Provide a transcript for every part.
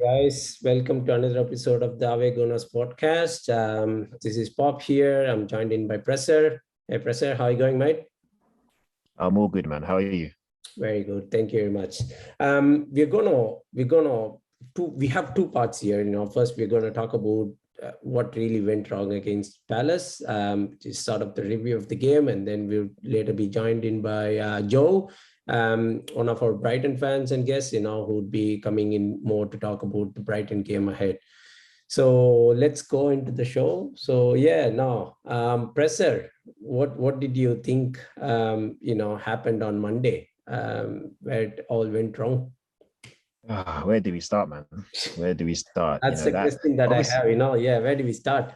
Guys, welcome to another episode of the Away Gooners podcast. This is Pop here. I'm joined in by Presser. Hey, Presser, how are you going, mate? I'm all good, man. How are you? Very good. Thank you very much. We have two parts here. First we're gonna talk about what really went wrong against Palace. Just sort of the review of the game, and then we'll later be joined in by Joe, one of our Brighton fans and guests, who would be coming in more to talk about the Brighton game ahead. So let's go into the show. So yeah, now Presser, what did you think happened on Monday, where it all went wrong? Where do we start, man? Where do we start? That's the question that I have. Yeah, where do we start?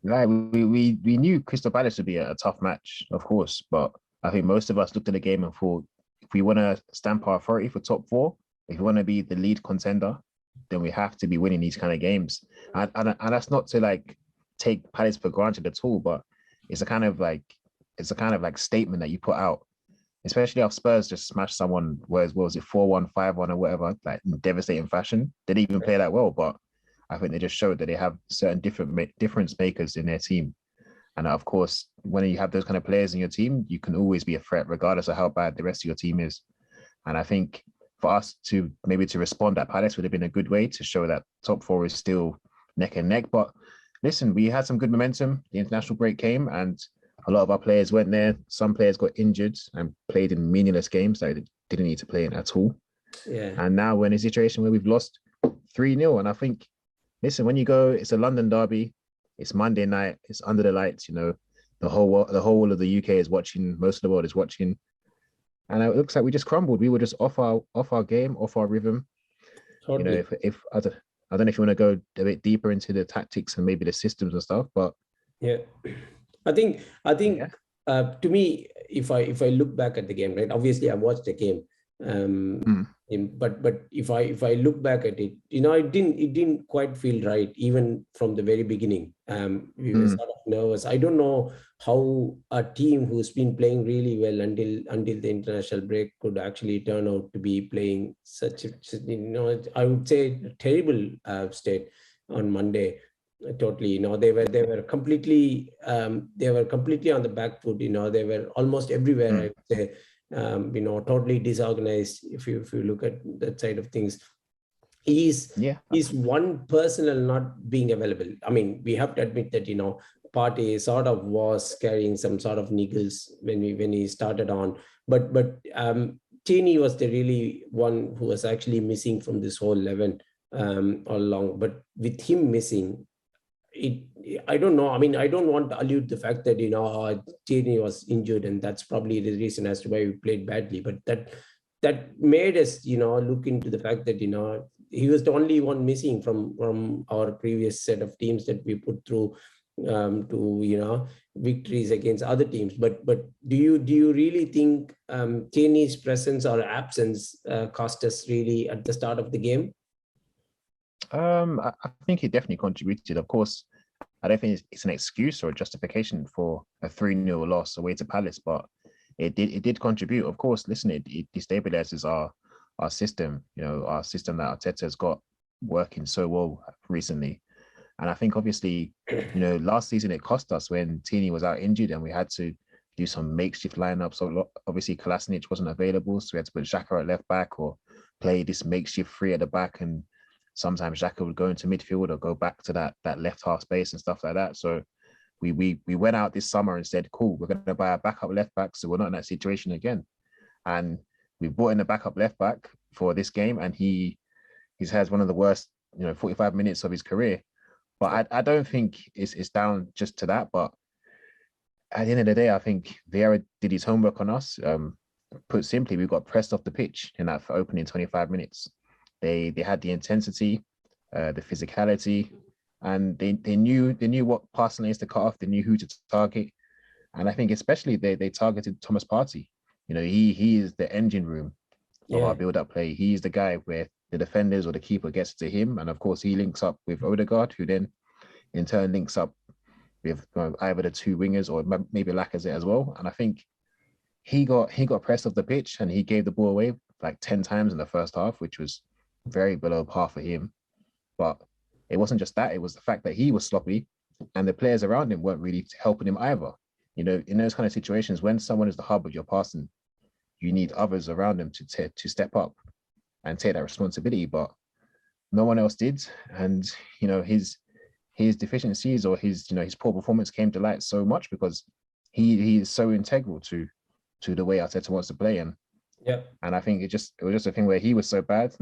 Like we knew Crystal Palace would be a tough match, of course, but I think most of us looked at the game and thought, if we want to stamp our authority for top four, if we want to be the lead contender, then we have to be winning these kind of games. And that's not to take Palace for granted at all, but it's a kind of like statement that you put out, especially if Spurs just smashed someone, what was it 4-1, 5-1 or whatever, like in devastating fashion. They didn't even play that well, but I think they just showed that they have certain difference makers in their team. And of course, when you have those kind of players in your team, you can always be a threat, regardless of how bad the rest of your team is. And I think for us to respond at Palace would have been a good way to show that top four is still neck and neck. But listen, we had some good momentum. The international break came and a lot of our players went there. Some players got injured and played in meaningless games that they didn't need to play in at all. Yeah. And now we're in a situation where we've lost 3-0. And I think, listen, when you go, it's a London derby. It's Monday night. It's under the lights. The whole of the UK is watching. Most of the world is watching. And it looks like we just crumbled. We were just off our game, off our rhythm. Totally. If I don't know if you want to go a bit deeper into the tactics and maybe the systems and stuff, but yeah, I think yeah. To me, if I look back at the game, right? Obviously, I watched the game, but if I look back at it, it didn't quite feel right even from the very beginning. We were sort of nervous. I don't know how a team who's been playing really well until the international break could actually turn out to be playing such a I would say terrible state on Monday. Totally, they were completely on the back foot. They were almost everywhere. I would say, totally disorganized. If you look at that side of things, is one personnel not being available. I mean, we have to admit that Partey sort of was carrying some sort of niggles when he started on, but Cheney was the really one who was actually missing from this whole 11 all along. But with him missing, I don't know. I mean, I don't want to allude the fact that Tierney was injured, and that's probably the reason as to why we played badly. But that made us, look into the fact that he was the only one missing from our previous set of teams that we put through to victories against other teams. But do you really think Tierney's presence or absence cost us really at the start of the game? I think it definitely contributed. Of course, I don't think it's an excuse or a justification for a 3-0 loss away to Palace, but it did contribute. Of course, listen, it destabilizes our system, our system that Arteta has got working so well recently. And I think obviously, last season it cost us when Tierney was out injured and we had to do some makeshift lineups. So obviously Kolasinac wasn't available, so we had to put Xhaka at left back or play this makeshift three at the back, and sometimes Xhaka would go into midfield or go back to that left half space and stuff like that. So we went out this summer and said, cool, we're going to buy a backup left back, so we're not in that situation again. And we brought in a backup left back for this game, and he's had one of the worst 45 minutes of his career. But I don't think it's down just to that. But at the end of the day, I think Vieira did his homework on us. Put simply, we got pressed off the pitch in that opening 25 minutes. They had the intensity, the physicality, and they knew what passing lanes to cut off. They knew who to target, and I think especially they targeted Thomas Partey. He is the engine room of our build-up play. He's the guy where the defenders or the keeper gets to him, and of course he links up with Odegaard, who then in turn links up with either the two wingers or maybe Lacazette as well. And I think he got pressed off the pitch and he gave the ball away like 10 times in the first half, which was very below par for him. But it wasn't just that; it was the fact that he was sloppy, and the players around him weren't really helping him either. You know, in those kind of situations, when someone is the hub of your passing, you need others around them to step up and take that responsibility. But no one else did, and you know his deficiencies or his poor performance came to light so much because he is so integral to the way Arteta wants to play. Yeah. And I think it was just a thing where he was so bad,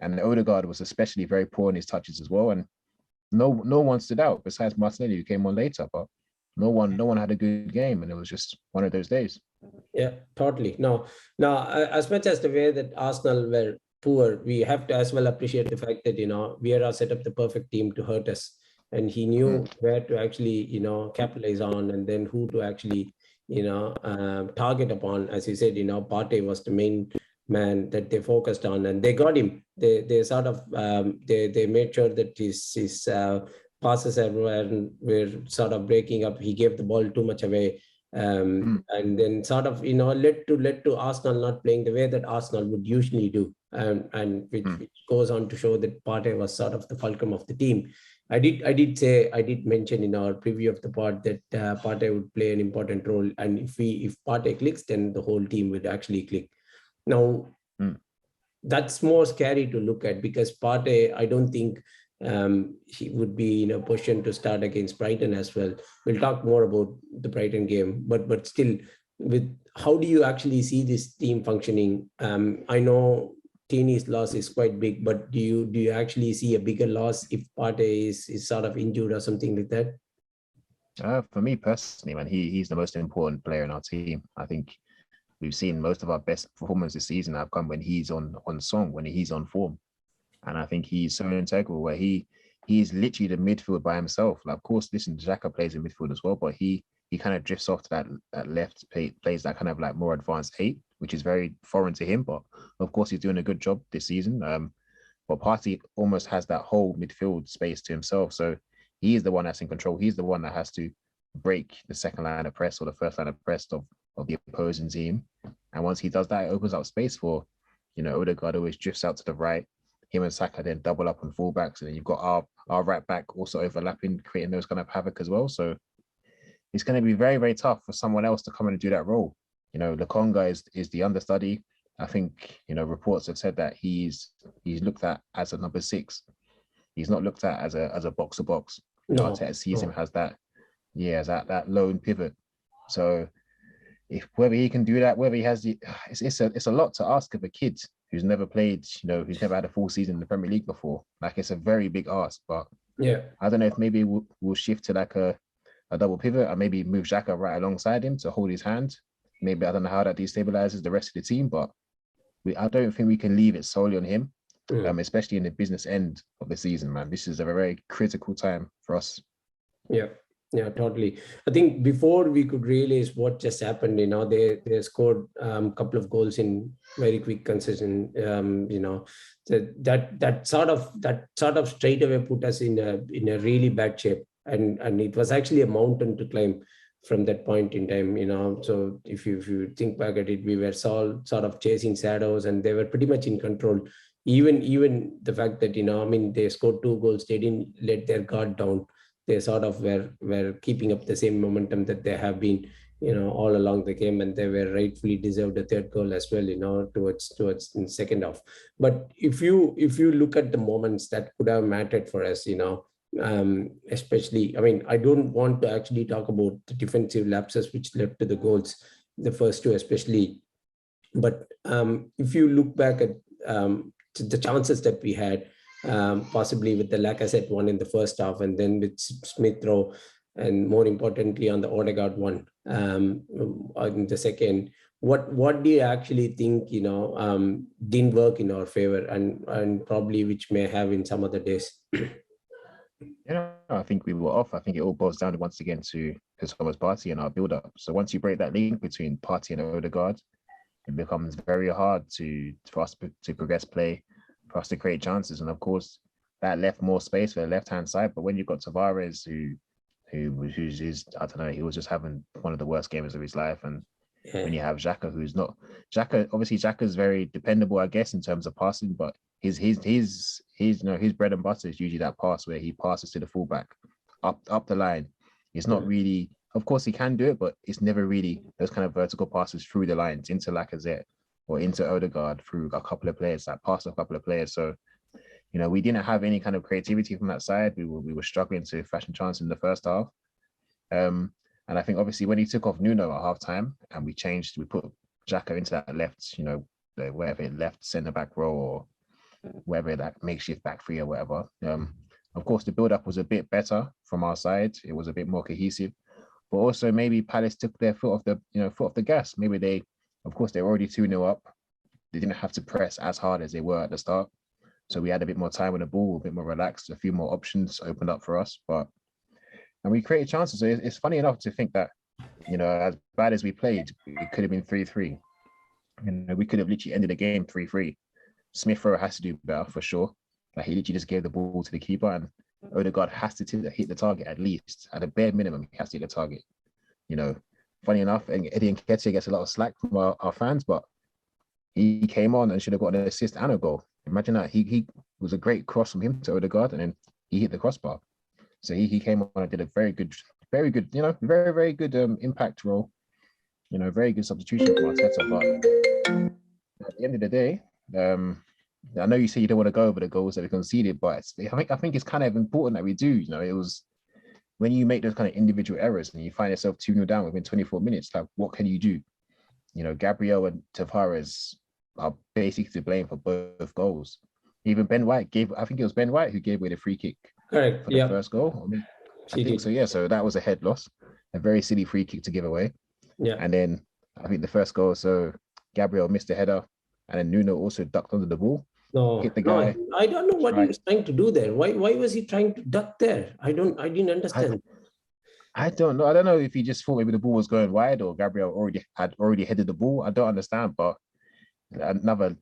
and Odegaard was especially very poor in his touches as well. And no one stood out besides Martinelli, who came on later, but no one had a good game, and it was just one of those days. Yeah, totally. No, now as much as the way that Arsenal were poor, we have to as well appreciate the fact that Vieira set up the perfect team to hurt us, and he knew where to actually capitalize on, and then who to actually target upon. As you said, Partey was the main man that they focused on, and they got him. They sort of they made sure that his passes were sort of breaking up. He gave the ball too much away. And then sort of led to Arsenal not playing the way that Arsenal would usually do, and which goes on to show that Partey was sort of the fulcrum of the team. I did mention in our preview of the pod that Partey would play an important role, and if Partey clicks, then the whole team would actually click. Now that's more scary to look at because Partey, I don't think he would be in a position to start against Brighton as well. We'll talk more about the Brighton game, but still, with how do you actually see this team functioning? I know Tierney's loss is quite big, but do you actually see a bigger loss if Partey is sort of injured or something like that? For me personally, man, he's the most important player in our team. I think we've seen most of our best performances this season have come when he's on song, when he's on form. And I think he's so integral where he's literally the midfield by himself. Like, of course, listen, Xhaka plays in midfield as well, but he kind of drifts off to that left, plays that kind of like more advanced 8, which is very foreign to him. But of course, he's doing a good job this season. But Partey almost has that whole midfield space to himself. So he is the one that's in control. He's the one that has to break the second line of press or the first line of press of the opposing team. And once he does that, it opens up space for, Odegaard always drifts out to the right. Him and Saka then double up on fullbacks, and then you've got our right back also overlapping, creating those kind of havoc as well. So it's going to be very, very tough for someone else to come in and do that role. Lokonga is the understudy. I think reports have said that he's looked at as a number 6. He's not looked at as a box to box. Arteta sees him as that lone pivot. So whether he can do that, whether he has it's a lot to ask of a kid who's never played, who's never had a full season in the Premier League before. Like, it's a very big ask, but yeah, I don't know if maybe we'll shift to like a double pivot and maybe move Xhaka right alongside him to hold his hand. Maybe I don't know how that destabilizes the rest of the team, but I don't think we can leave it solely on him, especially in the business end of the season, man. This is a very critical time for us. Yeah, totally. I think before we could realize what just happened, they scored a couple of goals in very quick concession. That sort of straight away put us in a really bad shape, and it was actually a mountain to climb from that point in time. So if you think back at it, we were sort of chasing shadows, and they were pretty much in control. Even the fact that they scored 2 goals, they didn't let their guard down. They sort of were keeping up the same momentum that they have been, all along the game, and they were rightfully deserved a 3rd goal as well, towards in second half. But if you look at the moments that could have mattered for us, especially, I don't want to actually talk about the defensive lapses which led to the goals, the first 2 especially. But if you look back at the chances that we had, possibly with the Laca set one in the first half, and then with Smith Rowe, and more importantly on the Odegaard one in the second. What do you actually think didn't work in our favor, and probably which may have in some other days? I think we were off. I think it all boils down once again to Thomas Partey and our build-up. So once you break that link between Partey and Odegaard, it becomes very hard for us to progress play, for us to create chances. And of course, that left more space for the left-hand side. But when you've got Tavares, who's I don't know, he was just having one of the worst games of his life. And when you have Xhaka, who's not... Xhaka, obviously Xhaka's very dependable, I guess, in terms of passing, but his bread and butter is usually that pass where he passes to the fullback up the line. It's not really, of course he can do it, but it's never really those kind of vertical passes through the lines into Lacazette or into Odegaard through a couple of players, that pass a couple of players. So, we didn't have any kind of creativity from that side. We were struggling to fashion chance in the first half. And I think obviously when he took off Nuno at halftime and we put Xhaka into that left, wherever left centre back role or wherever that makeshift back three or whatever. Of course, the build up was a bit better from our side. It was a bit more cohesive, but also maybe Palace took their foot off the gas. Maybe they were already 2-0 up. They didn't have to press as hard as they were at the start. So we had a bit more time with the ball, a bit more relaxed, a few more options opened up for us. And we created chances. So it's funny enough to think that, as bad as we played, it could have been 3-3. We could have literally ended the game 3-3. Smith Rowe has to do better for sure. Like he literally just gave the ball to the keeper, and Odegaard has to hit the target at least. At a bare minimum, he has to hit the target. Funny enough, and Eddie Nketiah gets a lot of slack from our fans, but he came on and should have got an assist and a goal. Imagine that. He was a great cross from him to Odegaard, and then he hit the crossbar. So he came on and did a very good, very, very good impact role. Very good substitution for Arteta. But at the end of the day, I know you say you don't want to go over the goals that we conceded, but I think it's kind of important that we do. It was when you make those kind of individual errors and you find yourself 2-0 down within 24 minutes, like what can you do? Gabriel and Tavares are basically to blame for both goals. Even Ben White I think it was Ben White who gave away the free kick. Correct. For the first goal. I think so, yeah. So that was a head loss, a very silly free kick to give away. Yeah. And then I think the first goal, so Gabriel missed the header, and then Nuno also ducked under the ball. Hit the guy. No, I don't know what he was trying to do there. Why was he trying to duck there? I didn't understand. I don't know. I don't know if he just thought maybe the ball was going wide or Gabriel had already headed the ball. I don't understand, but another,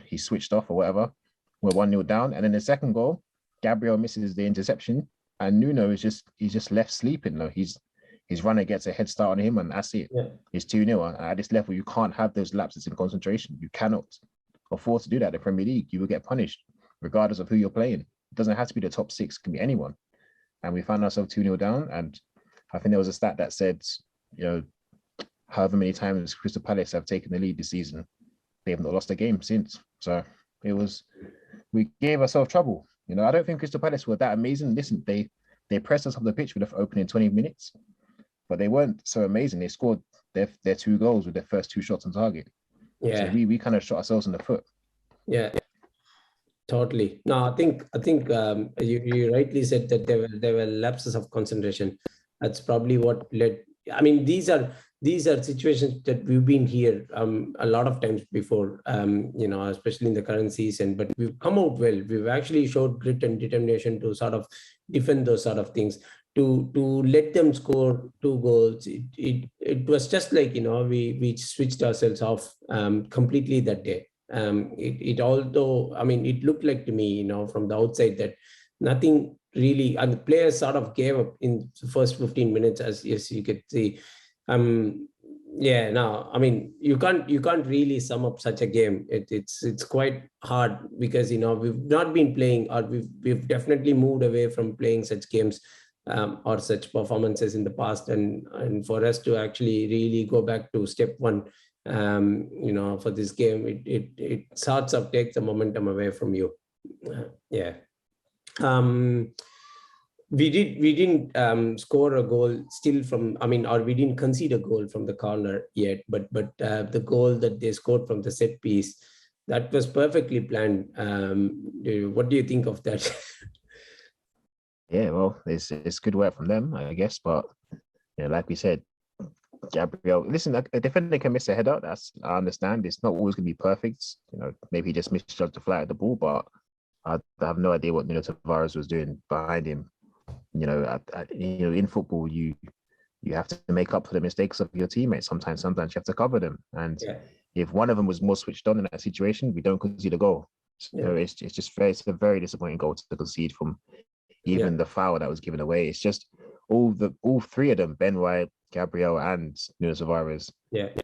he switched off or whatever. We're 1-0 down. And then the second goal, Gabriel misses the interception and Nuno is just left sleeping. His runner gets a head start on him and that's it. Yeah. It's 2-0. At this level, you can't have those lapses in concentration. You cannot afford to do that in the Premier League. You will get punished regardless of who you're playing. It doesn't have to be the top six, it can be anyone. And we found ourselves 2-0 down. And I think there was a stat that said, however many times Crystal Palace have taken the lead this season, they have not lost a game since. So we gave ourselves trouble. I don't think Crystal Palace were that amazing. Listen, they pressed us off the pitch with the opening 20 minutes, but they weren't so amazing. They scored their 2 goals with their first 2 shots on target. Yeah. So we kind of shot ourselves in the foot. Yeah. Totally. No, I think you rightly said that there were lapses of concentration. That's probably what led. I mean, these are situations that we've been here a lot of times before, especially in the current season, but we've come out well. We've actually showed grit and determination to sort of defend those sort of things, to let them score 2 goals. It was just like, we switched ourselves off completely that day. Although, I mean, it looked like to me, from the outside that nothing really, and the players sort of gave up in the first 15 minutes, as you could see. I mean, you can't really sum up such a game. It's quite hard because we've not been playing, or we've definitely moved away from playing such games or such performances in the past, and for us to actually really go back to step one, for this game, it sorts of takes the momentum away from you. We didn't score a goal still from, or we didn't concede a goal from the corner yet, but the goal that they scored from the set piece, that was perfectly planned. What do you think of that? Yeah, well, it's good work from them, I guess. But like we said, Gabriel, listen, a defender can miss a header. I understand. It's not always going to be perfect. Maybe he just misjudged the flight of the ball, but I have no idea what Nuno Tavares was doing behind him. In football, you have to make up for the mistakes of your teammates. Sometimes you have to cover them. And if one of them was more switched on in that situation, we don't concede a goal. So it's a very disappointing goal to concede from even the foul that was given away. It's just all 3 of them, Ben White, Gabriel, and Nuno Tavares.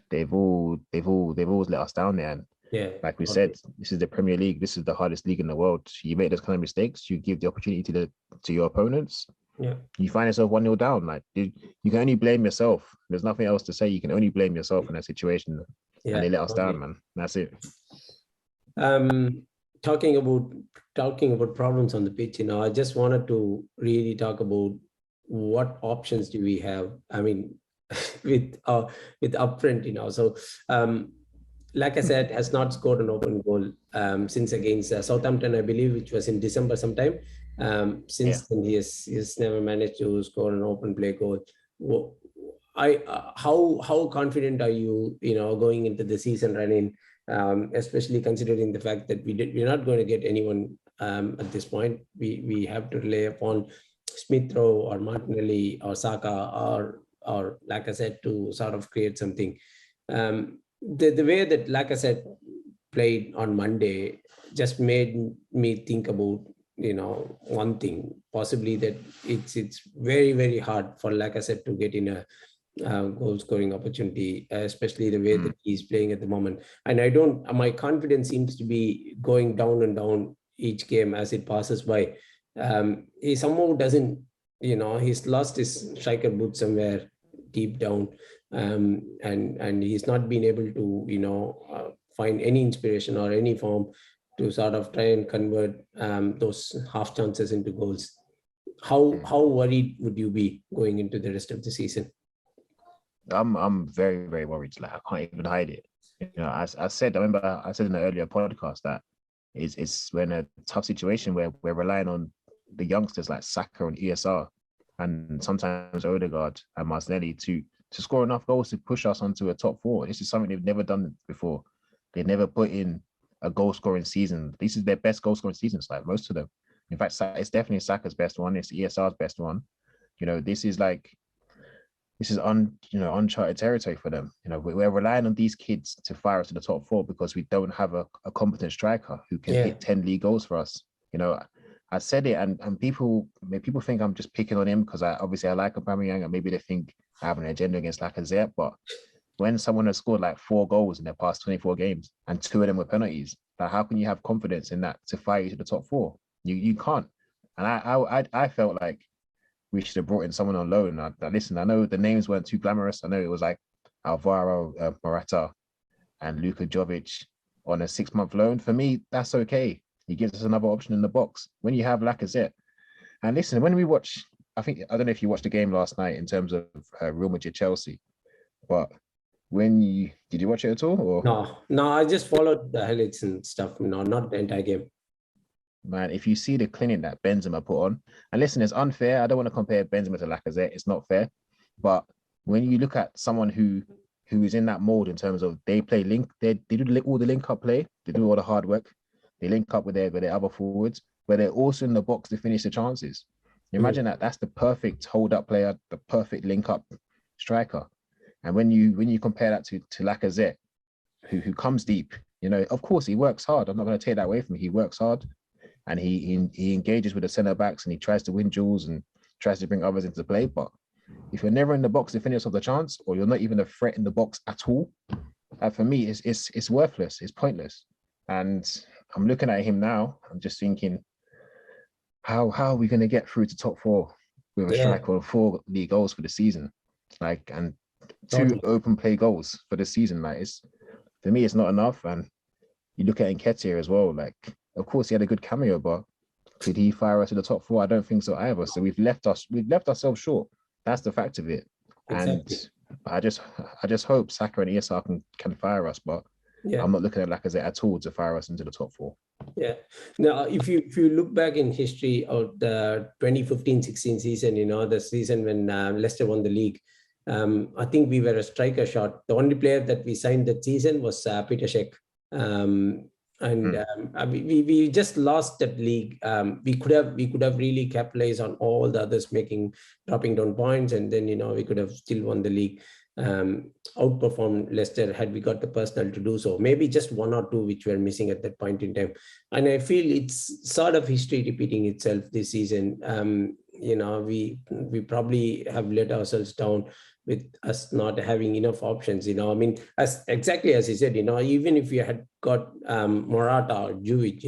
They've all let us down there. And Yeah. Like we Okay. said, this is the Premier League. This is the hardest league in the world. You make those kind of mistakes, you give the opportunity to your opponents. Yeah. You find yourself 1-0 down. Like you can only blame yourself. There's nothing else to say. You can only blame yourself in that situation. Yeah. And they let us Okay. down, man. That's it. Talking about problems on the pitch, I just wanted to really talk about what options do we have. I mean, with upfront, So, like I said, has not scored an open goal since against Southampton, I believe, which was in December sometime. Since then, he has never managed to score an open play goal. How confident are you, going into the season running? Especially considering the fact that we're not going to get anyone at this point. We have to rely upon Smith Rowe or Martinelli or Saka or like I said, to sort of create something. The way that, like I said, played on Monday just made me think about one thing, possibly that it's very, very hard for, like I said, to get in a goal scoring opportunity, especially the way that he's playing at the moment. And my confidence seems to be going down and down each game as it passes by. He somehow doesn't, he's lost his striker boot somewhere deep down, and he's not been able to, find any inspiration or any form to sort of try and convert those half chances into goals. How worried would you be going into the rest of the season? I'm very, very worried. Like I can't even hide it. As I said, I remember I said in an earlier podcast that it's when a tough situation where we're relying on the youngsters like Saka and ESR and sometimes Odegaard and Martinelli to score enough goals to push us onto a top four. This is something they've never done before. They've never put in a goal scoring season. This is their best goal scoring seasons, like most of them. In fact, it's definitely Saka's best one. It's ESR's best one. This is uncharted territory for them. We're relying on these kids to fire us to the top four because we don't have a competent striker who can hit 10 league goals for us. I said it, and people think I'm just picking on him because I like Aubameyang, and maybe they think I have an agenda against Lacazette. But when someone has scored like 4 goals in their past 24 games and 2 of them were penalties, like how can you have confidence in that to fire you to the top 4? You can't. And I felt like we should have brought in someone on loan. Listen, I know the names weren't too glamorous. I know it was like Alvaro Morata and Luka Jovic on a 6-month loan. For me, that's okay. He gives us another option in the box. When you have Lacazette, and listen, when we watch, I don't know if you watched the game last night in terms of Real Madrid Chelsea, but did you watch it at all? Or? No, I just followed the highlights and stuff. No, not the entire game. Man, if you see the clinic that Benzema put on, and listen, it's unfair. I don't want to compare Benzema to Lacazette. It's not fair. But when you look at someone who is in that mold in terms of they play link, they do all the link up play, they do all the hard work, they link up with their other forwards, but they're also in the box to finish the chances. Imagine that's the perfect hold up player, the perfect link up striker. And when you compare that to Lacazette, who comes deep, of course he works hard. I'm not going to take that away from him. He works hard. And he engages with the centre backs and he tries to win duels and tries to bring others into play. But if you're never in the box to finish off the chance, or you're not even a threat in the box at all, for me, it's worthless. It's pointless. And I'm looking at him now. I'm just thinking, how are we going to get through to top 4 with a striker of 4 league goals for the season, and 2 open play goals for the season? For me, it's not enough. And you look at Nketiah as well. Of course, he had a good cameo, but could he fire us to the top 4? I don't think so either. So we've left ourselves short. That's the fact of it. Exactly. And I just hope Saka and ESR can fire us, but I'm not looking at Lacazette at all to fire us into the top 4. Yeah. Now, if you look back in history of the 2015-16 season, the season when Leicester won the league, I think we were a striker short. The only player that we signed that season was Peter Cech. We just lost that league. We could have really capitalized on all the others dropping down points, and then we could have still won the league, outperformed Leicester had we got the personnel to do so. Maybe just 1 or 2 which were missing at that point in time. And I feel it's sort of history repeating itself this season. we probably have let ourselves down with us not having enough options. I mean, as exactly as you said, even if we had got Morata or Juvic,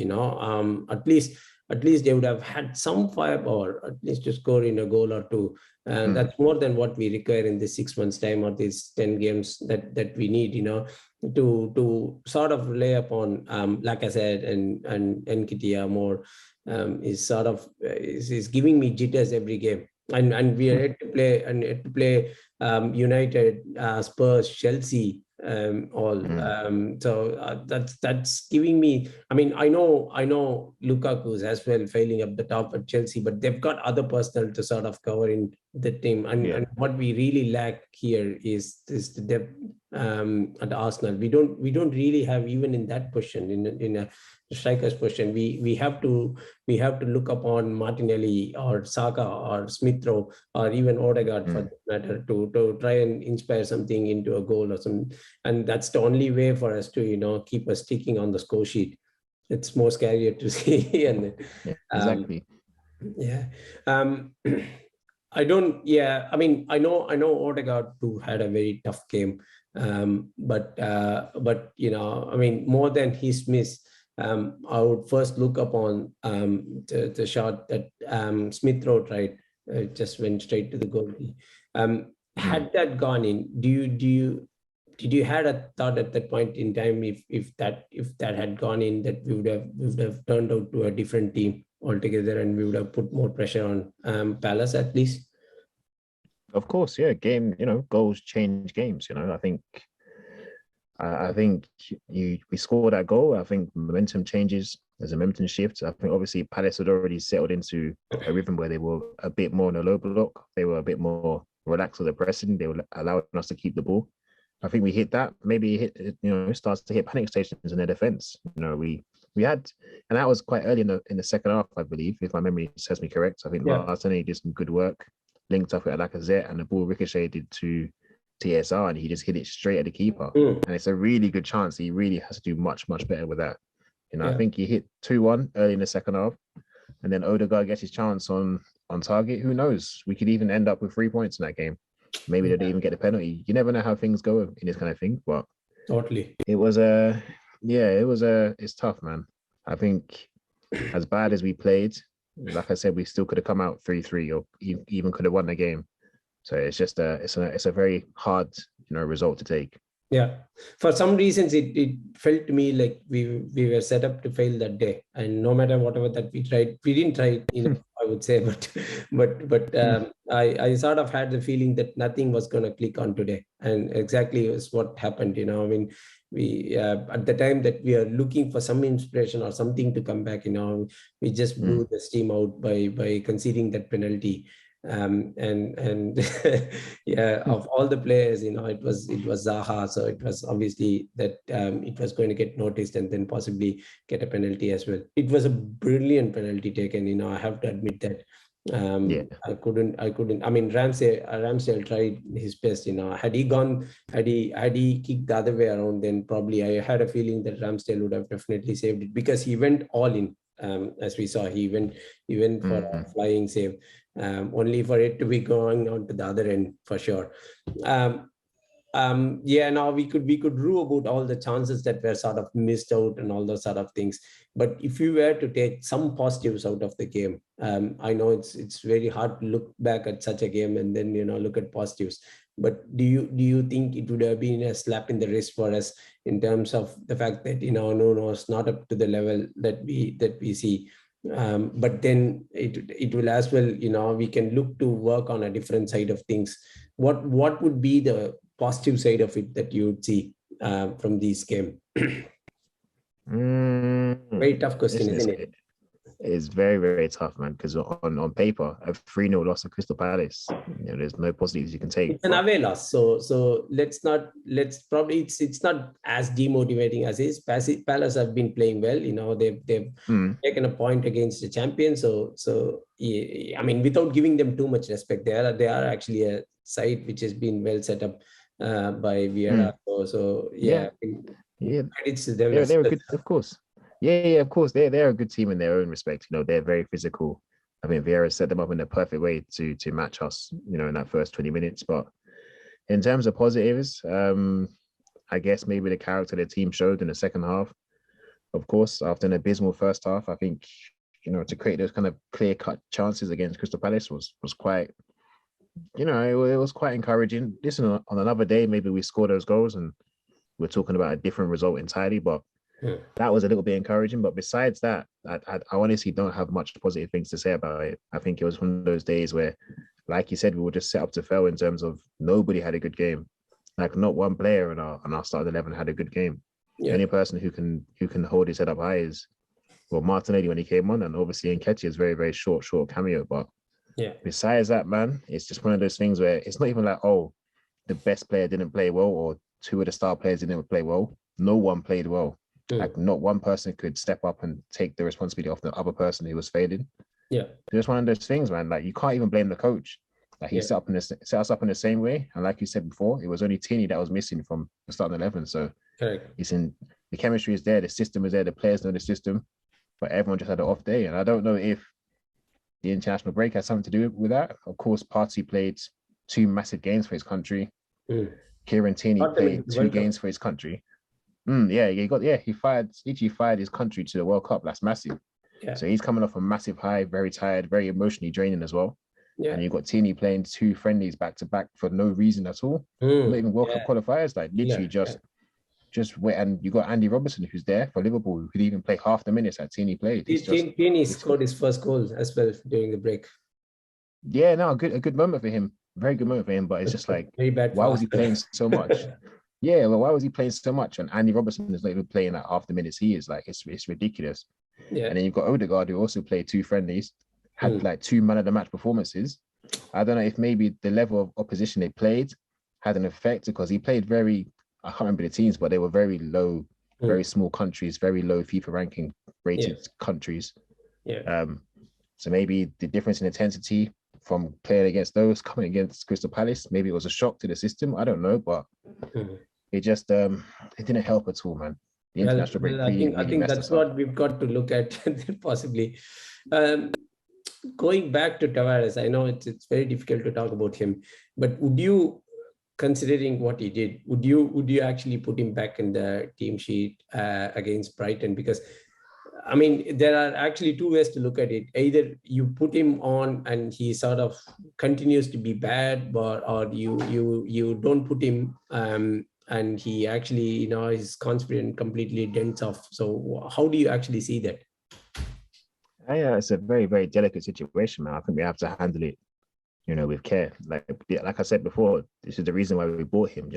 at least they would have had some firepower, at least to score in a goal or two. And that's more than what we require in this 6 months time or these 10 games that we need, to sort of rely upon Laca and Nketiah more. Is sort of is giving me jitters every game, and we are yet to play United, Spurs, Chelsea, all. So that's giving me. I mean, I know Lukaku's as well failing up the top at Chelsea, but they've got other personnel to sort of cover in the team. And what we really lack here is the depth at Arsenal. We don't really have, even in that position, in a striker's position. We have to look upon Martinelli or Saka or Smith Rowe or even Odegaard for that matter to try and inspire something into a goal or some. And that's the only way for us to keep us sticking on the score sheet. It's more scarier to see. And exactly. I don't. Yeah, I mean, I know Odegaard too had a very tough game, but I mean, more than his miss, I would first look upon the shot that Smith Rowe tried. Just went straight to the goalie. Had that gone in, did you had a thought at that point in time if that had gone in, that we would have turned out to a different team altogether, and we would have put more pressure on Palace at least? Of course, yeah. Game, goals change games. I think we scored that goal. I think momentum changes. There's a momentum shift. I think obviously Palace had already settled into a rhythm where they were a bit more in a low block. They were a bit more relaxed with the pressing. They were allowing us to keep the ball. I think we hit that. Maybe it starts to hit panic stations in their defense. We had, and that was quite early in the second half, I believe, if my memory serves me correct. I think Martinelli did some good work, linked up with Lacazette, and the ball ricocheted to TSR, and he just hit it straight at the keeper. And it's a really good chance. He really has to do much, much better with that. I think he hit 2-1 early in the second half, and then Odegaard gets his chance on target. Who knows? We could even end up with 3 points in that game. Maybe they didn't even get the penalty. You never know how things go in this kind of thing. But totally, it was it's tough, man. I think as bad as we played, like I said, we still could have come out 3-3 or even could have won the game. So it's just it's a very hard result to take. Yeah, for some reasons it felt to me like we were set up to fail that day, and no matter whatever that we tried, we didn't try enough, I would say. But I sort of had the feeling that nothing was going to click on today, and exactly is what happened. I mean, we at the time that we are looking for some inspiration or something to come back, we just blew the steam out by conceding that penalty. And of all the players, it was Zaha, so it was obviously that it was going to get noticed and then possibly get a penalty as well. It was a brilliant penalty taken, I have to admit that. I couldn't. I mean, Ramsdale tried his best. Had he kicked the other way around, then probably I had a feeling that Ramsdale would have definitely saved it, because he went all in. As we saw, he went for a flying save, only for it to be going on to the other end for sure. Now we could rue about all the chances that were sort of missed out and all those sort of things. But if you were to take some positives out of the game, I know it's very hard to look back at such a game and then look at positives. But do you think it would have been a slap in the wrist for us in terms of the fact that no, it's not up to the level that we see? But then it will as well, we can look to work on a different side of things. What would be the positive side of it that you would see from this game? Very tough question, isn't it? It's very, very tough, man, because on paper, a 3-0 loss to Crystal Palace, there's no positives you can take. It's an away loss, so it's not as demotivating as is. Palace have been playing well, they've taken a point against the champion. So I mean, without giving them too much respect, they are actually a side which has been well set up by Vieira. Credits to them. They're good, of course. Yeah, of course. They're a good team in their own respect. They're very physical. I think Vieira set them up in the perfect way to match us, in that first 20 minutes. But in terms of positives, I guess maybe the character the team showed in the second half. Of course, after an abysmal first half, I think, to create those kind of clear-cut chances against Crystal Palace was quite, it was quite encouraging. Listen, on another day, maybe we score those goals and we're talking about a different result entirely, but that was a little bit encouraging. But besides that, I honestly don't have much positive things to say about it. I think it was one of those days where, like you said, we were just set up to fail in terms of nobody had a good game. Like not one player in our starting 11 had a good game. The only person who can hold his head up high is, well, Martinelli when he came on, and obviously Nketiah is very, very short cameo. But besides that, man, it's just one of those things where it's not even like, oh, the best player didn't play well or two of the star players didn't play well. No one played well. Like not one person could step up and take the responsibility off the other person who was failing. It's just one of those things, man. Like you can't even blame the coach. Like he set us up in the same way. And like you said before, it was only Tierney that was missing from the starting 11. So it's in the chemistry is there, the system is there, the players know the system, but everyone just had an off day. And I don't know if the international break has something to do with that. Of course, Partey played 2 massive games for his country. Kieran Tierney played 2 games for his country. He fired his country to the World Cup. That's massive. So he's coming off a massive high, very tired, very emotionally draining as well. And you've got Tierney playing 2 friendlies back to back for no reason at all. Not even World Cup qualifiers, like literally just wait. And you got Andy Robertson who's there for Liverpool, who could even play half the minutes that Tierney played. Tierney scored his first goal as well during the break. Yeah, no, a good moment for him. Very good moment for him, but it's just like, why was he playing so much? Yeah, well, why was he playing so much? And Andy Robertson is not even playing like half the minutes he is. Like, it's ridiculous. And then you've got Odegaard, who also played 2 friendlies, had like 2 man of the match performances. I don't know if maybe the level of opposition they played had an effect, because he played I can't remember the teams, but they were very low, very small countries, very low FIFA ranking rated countries. So maybe the difference in intensity from playing against those coming against Crystal Palace, maybe it was a shock to the system. I don't know, but it just it didn't help at all, man. The international break. I think that's what we've got to look at possibly. Going back to Tavares, I know it's very difficult to talk about him, but would you, considering what he did, would you actually put him back in the team sheet against Brighton? Because I mean, there are actually 2 ways to look at it. Either you put him on and he sort of continues to be bad, or you don't put him and he actually, his confidence completely dents off. So how do you actually see that? Yeah, it's a very, very delicate situation, man. I think we have to handle it, with care. Like I said before, this is the reason why we bought him.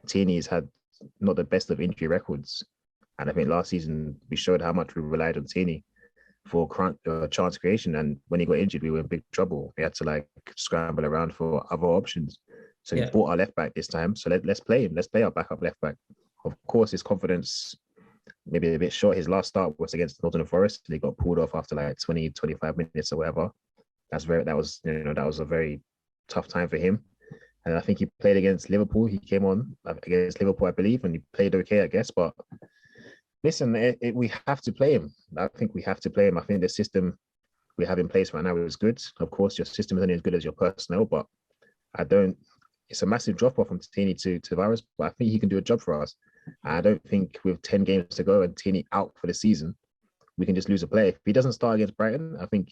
Tierney's had not the best of injury records. And I think last season we showed how much we relied on Tierney for chance creation. And when he got injured, we were in big trouble. We had to scramble around for other options. So we bought our left back this time. So let's play him. Let's play our backup left back. Of course, his confidence maybe a bit short. His last start was against Nottingham Forest. He got pulled off after 20, 25 minutes or whatever. That was a very tough time for him. And I think he played against Liverpool. He came on against Liverpool, I believe, and he played okay, I guess. But listen, we have to play him. I think we have to play him. I think the system we have in place right now is good. Of course, your system is only as good as your personnel, but it's a massive drop-off from Tierney to Tavares, but I think he can do a job for us. I don't think with 10 games to go and Tierney out for the season, we can just lose a player. If he doesn't start against Brighton, I think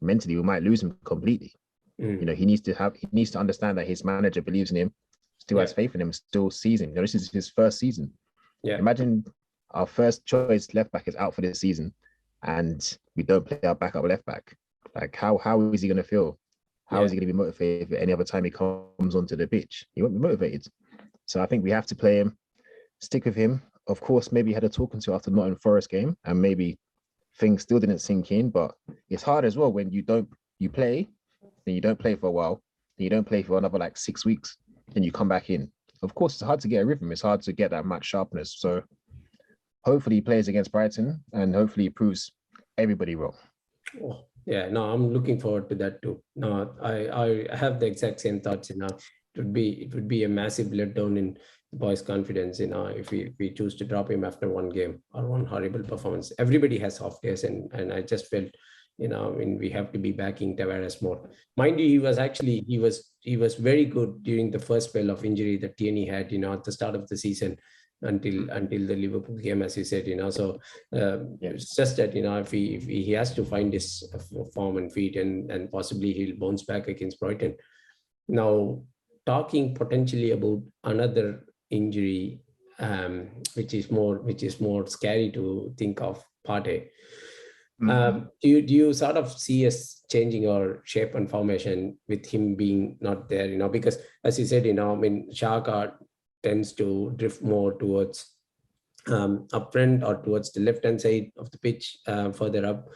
mentally we might lose him completely. He needs to understand that his manager believes in him, still has faith in him, still sees him. This is his first season. Imagine our first choice left back is out for this season and we don't play our backup left back. Like how is he going to feel? How is he going to be motivated any other time he comes onto the pitch? He won't be motivated. So I think we have to play him, stick with him. Of course, maybe he had a talking to after Nottingham Forest game and maybe things still didn't sink in, but it's hard as well when you play, then you don't play for a while, then you don't play for another 6 weeks, then you come back in. Of course, it's hard to get a rhythm. It's hard to get that match sharpness. So hopefully he plays against Brighton and hopefully he proves everybody wrong. Oh, yeah, no, I'm looking forward to that too. No, I have the exact same thoughts. It would be a massive letdown in the boys' confidence. If we choose to drop him after one game or one horrible performance. Everybody has off days, and I just felt we have to be backing Tavares more. Mind you, he was very good during the first spell of injury that Tierney had, at the start of the season until the Liverpool game, as you said, So it's just that, if he has to find his form and feet, and possibly he'll bounce back against Brighton. Now, talking potentially about another injury, which is more scary to think of, Partey. Do you sort of see us changing our shape and formation with him being not there? Because as you said, Xhaka tends to drift more towards up front or towards the left-hand side of the pitch, further up,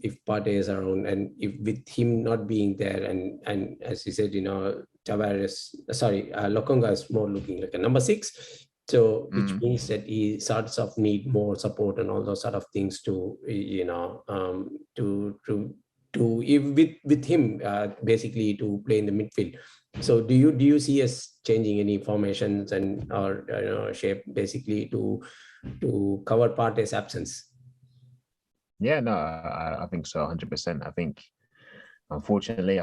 if Partey is around, and if with him not being there, and as you said, Lokonga is more looking like a number 6. So, which means that he sorts of need more support and all those sort of things to, with him, basically to play in the midfield. So, do you see us changing any formations or shape basically to cover Partey's absence? Yeah, no, I think so, 100%. I think, unfortunately,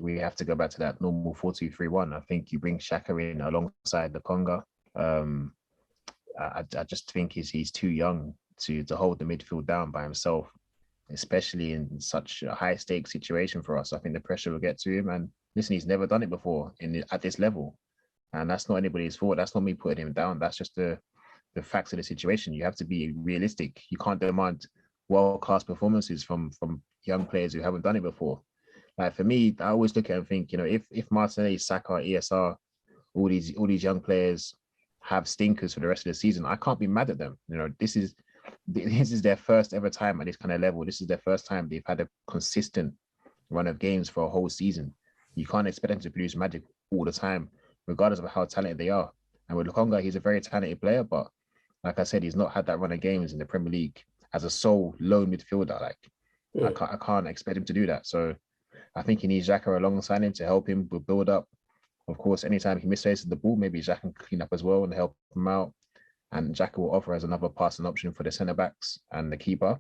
we have to go back to that normal 4-2-3-1. I think you bring Xhaka in alongside the Conga. I just think he's too young to hold the midfield down by himself, especially in such a high stakes situation for us. I think the pressure will get to him, and listen, he's never done it before at this level, and that's not anybody's fault. That's not me putting him down. That's just the facts of the situation. You have to be realistic. You can't demand world-class performances from young players who haven't done it before. Like, for me, I always look at it and think, if Martinelli, Saka, ESR, all these young players have stinkers for the rest of the season, I can't be mad at them. This is their first ever time at this kind of level. This is their first time they've had a consistent run of games for a whole season. You can't expect them to produce magic all the time, regardless of how talented they are. And with Lokonga, he's a very talented player, but like I said, he's not had that run of games in the Premier League as a sole lone midfielder. I can't expect him to do that. So I think he needs Xhaka alongside him to help him build up. Of course, anytime he misplaces the ball, maybe Xhaka can clean up as well and help him out. And Xhaka will offer as another passing option for the centre backs and the keeper.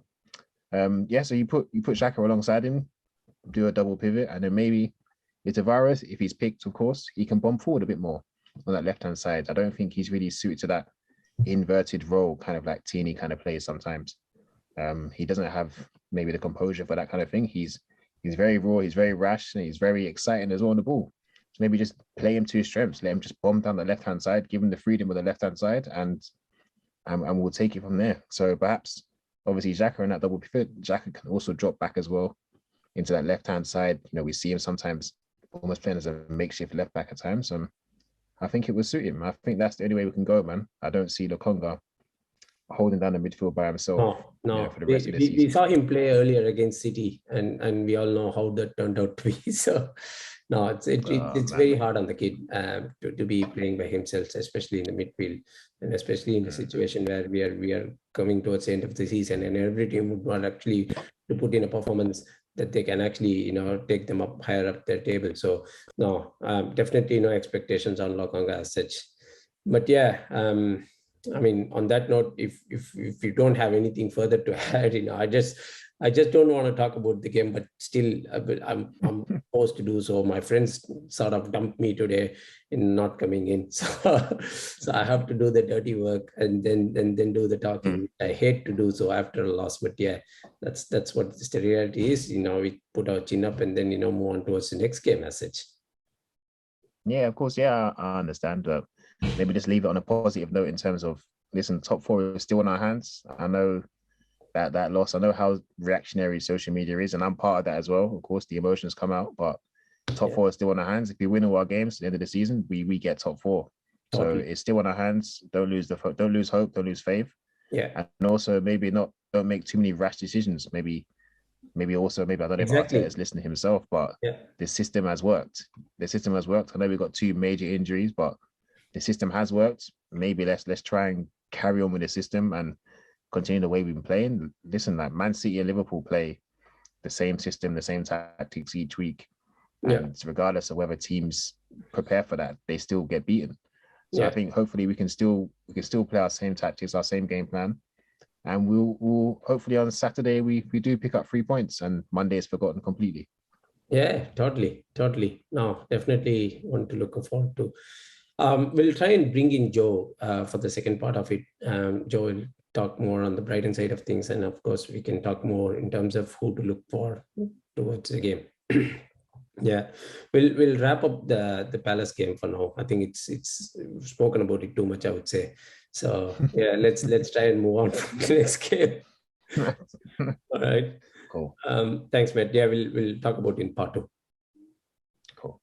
So you put Xhaka alongside him, do a double pivot, and then maybe it's Tavares, if he's picked, of course, he can bomb forward a bit more on that left-hand side. I don't think he's really suited to that inverted role, kind of like Tierney kind of plays sometimes. He doesn't have maybe the composure for that kind of thing. He's very raw, he's very rash, and he's very exciting as well on the ball. So maybe just play him to his strengths, let him just bomb down the left-hand side, give him the freedom of the left-hand side, and we'll take it from there. So perhaps, obviously, Xhaka in that double pivot, Xhaka can also drop back as well into that left-hand side. We see him sometimes almost playing as a makeshift left back at times. I think it would suit him. I think that's the only way we can go, man. I don't see Lokonga holding down the midfield by himself. No. For the rest of the season. We saw him play earlier against City, and we all know how that turned out to be. So, no, it's very hard on the kid to be playing by himself, especially in the midfield, and especially in the situation where we are coming towards the end of the season, and every team would want actually to put in a performance that they can actually, take them up higher up their table. So, no, definitely no expectations on Lokonga as such. But yeah, on that note, if you don't have anything further to add, I just don't want to talk about the game, but still, I'm forced to do so. My friends sort of dumped me today in not coming in, so I have to do the dirty work and then do the talking. I hate to do so after a loss, but yeah, that's what the reality is. We put our chin up and then move on towards the next game as such. Yeah, of course. Yeah, I understand. But maybe just leave it on a positive note in terms of, listen, top 4 is still in our hands. I know that loss. I know how reactionary social media is, and I'm part of that as well. Of course, the emotions come out, but top 4 is still in our hands. If we win all our games at the end of the season, we get top 4. So it's still in our hands. Don't lose hope. Don't lose faith. Yeah, and also don't make too many rash decisions. Maybe I don't know if Arteta is listening to himself, but the system has worked. I know we've got 2 major injuries, but the system has worked. Maybe let's try and carry on with the system and continue the way we've been playing. Listen, like Man City and Liverpool play the same system, the same tactics each week. And regardless of whether teams prepare for that, they still get beaten. So I think hopefully we can still play our same tactics, our same game plan, And we'll hopefully on Saturday we do pick up 3 points, and Monday is forgotten completely. Yeah, totally. No, definitely want to look forward to. We'll try and bring in Joe for the second part of it. Joe will talk more on the Brighton side of things, and of course, we can talk more in terms of who to look for towards the game. Yeah, we'll wrap up the Palace game for now. I think it's we've spoken about it too much, I would say. So yeah, let's try and move on from the next game. All right. Cool. Thanks, Matt. Yeah, we'll talk about it in part 2. Cool.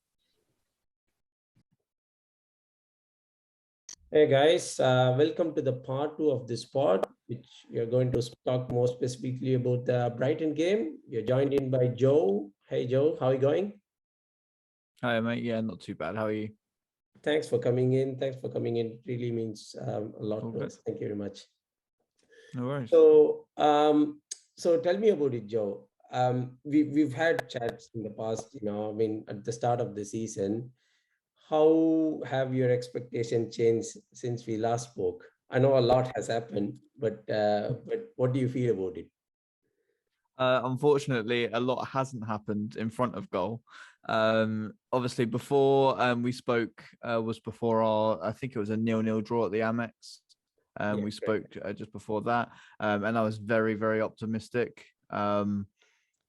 Hey guys, welcome to the part 2 of this pod, which we are going to talk more specifically about the Brighton game. You're joined in by Joe. Hey Joe, how are you going? Hi mate, yeah, not too bad. How are you? Thanks for coming in. It really means a lot to us. Thank you very much. No worries. So tell me about it, Joe. We've had chats in the past, I mean, at the start of the season. How have your expectations changed since we last spoke? I know a lot has happened, but what do you feel about it? Unfortunately, a lot hasn't happened in front of goal. Obviously, before we spoke was before I think it was a 0-0 draw at the Amex. We spoke just before that, and I was very, very optimistic.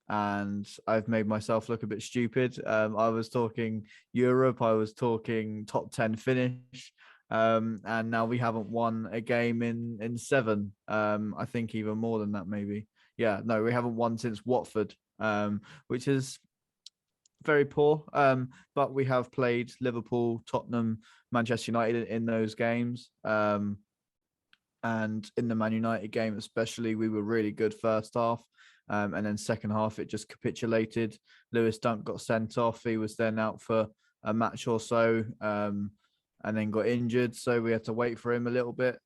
And I've made myself look a bit stupid. I was talking Europe, I was talking top 10 finish, and now we haven't won a game in 7. I think even more than that, maybe. Yeah, no, we haven't won since Watford, which is very poor. But we have played Liverpool, Tottenham, Manchester United in those games. And in the Man United game especially, we were really good first half. And then second half, it just capitulated. Lewis Dunk got sent off. He was then out for a match or so, and then got injured. So we had to wait for him a little bit.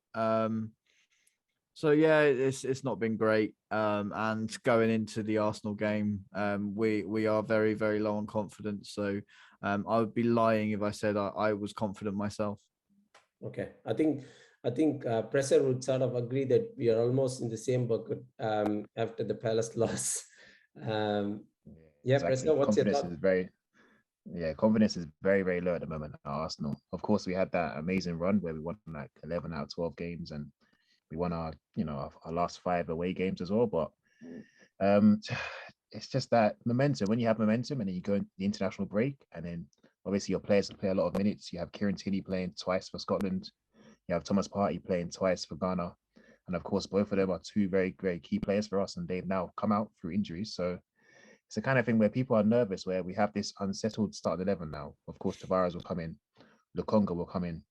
So yeah, it's not been great. And going into the Arsenal game, we are very, very low on confidence. So I would be lying if I said I was confident myself. Okay, I think Presser would sort of agree that we are almost in the same bucket after the Palace loss. Yeah, exactly. Presser, what's your thought? Confidence is very, very low at the moment at Arsenal. Of course, we had that amazing run where we won like 11 out of 12 games, and we won our last 5 away games as well. But it's just that momentum. When you have momentum and then you go into the international break, and then obviously your players play a lot of minutes. You have Kieran Tierney playing twice for Scotland. You have Thomas Partey playing twice for Ghana. And of course, both of them are 2 very great key players for us, and they've now come out through injuries. So it's the kind of thing where people are nervous, where we have this unsettled starting 11 now. Of course, Tavares will come in, Lukonga will come in,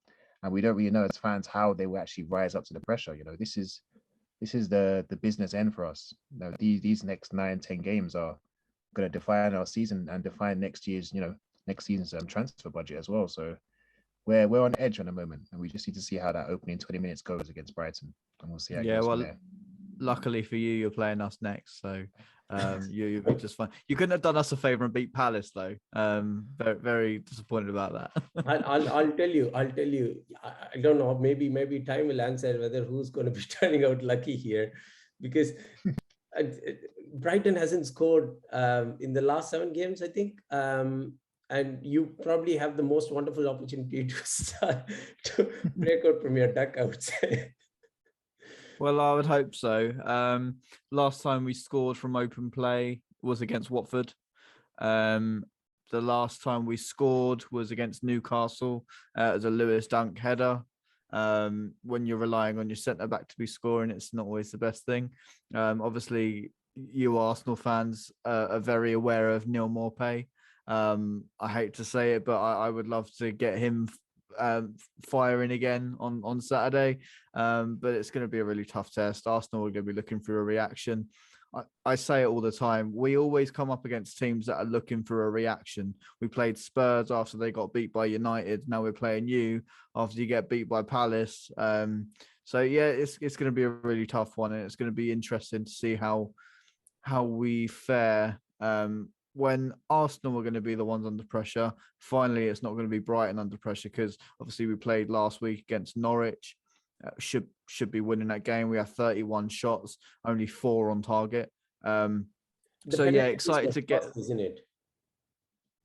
and we don't really know as fans how they will actually rise up to the pressure. This is the business end for us. These next 9-10 games are going to define our season and define next season's transfer budget as well. So we're on edge at the moment, and we just need to see how that opening 20 minutes goes against Brighton, and we'll see how it goes from there. Luckily for you, you're playing us next, so you'll be just fine. You couldn't have done us a favour and beat Palace, though. Very, very disappointed about that. I'll tell you. I don't know. Maybe time will answer whether who's going to be turning out lucky here, because Brighton hasn't scored in the last 7 games, I think. And you probably have the most wonderful opportunity to break out from your duck, I would say. Well, I would hope so. Last time we scored from open play was against Watford. The last time we scored was against Newcastle as a Lewis Dunk header. When you're relying on your centre-back to be scoring, it's not always the best thing. Obviously, you Arsenal fans are very aware of Neil Maupay. I hate to say it, but I would love to get him firing again on Saturday. But it's going to be a really tough test. Arsenal are going to be looking for a reaction. I say it all the time. We always come up against teams that are looking for a reaction. We played Spurs after they got beat by United. Now we're playing you after you get beat by Palace. So yeah, it's going to be a really tough one, and it's going to be interesting to see how we fare. When Arsenal are going to be the ones under pressure, finally, it's not going to be Brighton under pressure, because obviously we played last week against Norwich. should be winning that game. We have 31 shots, only 4 on target. So yeah, excited to get. Costly, isn't it?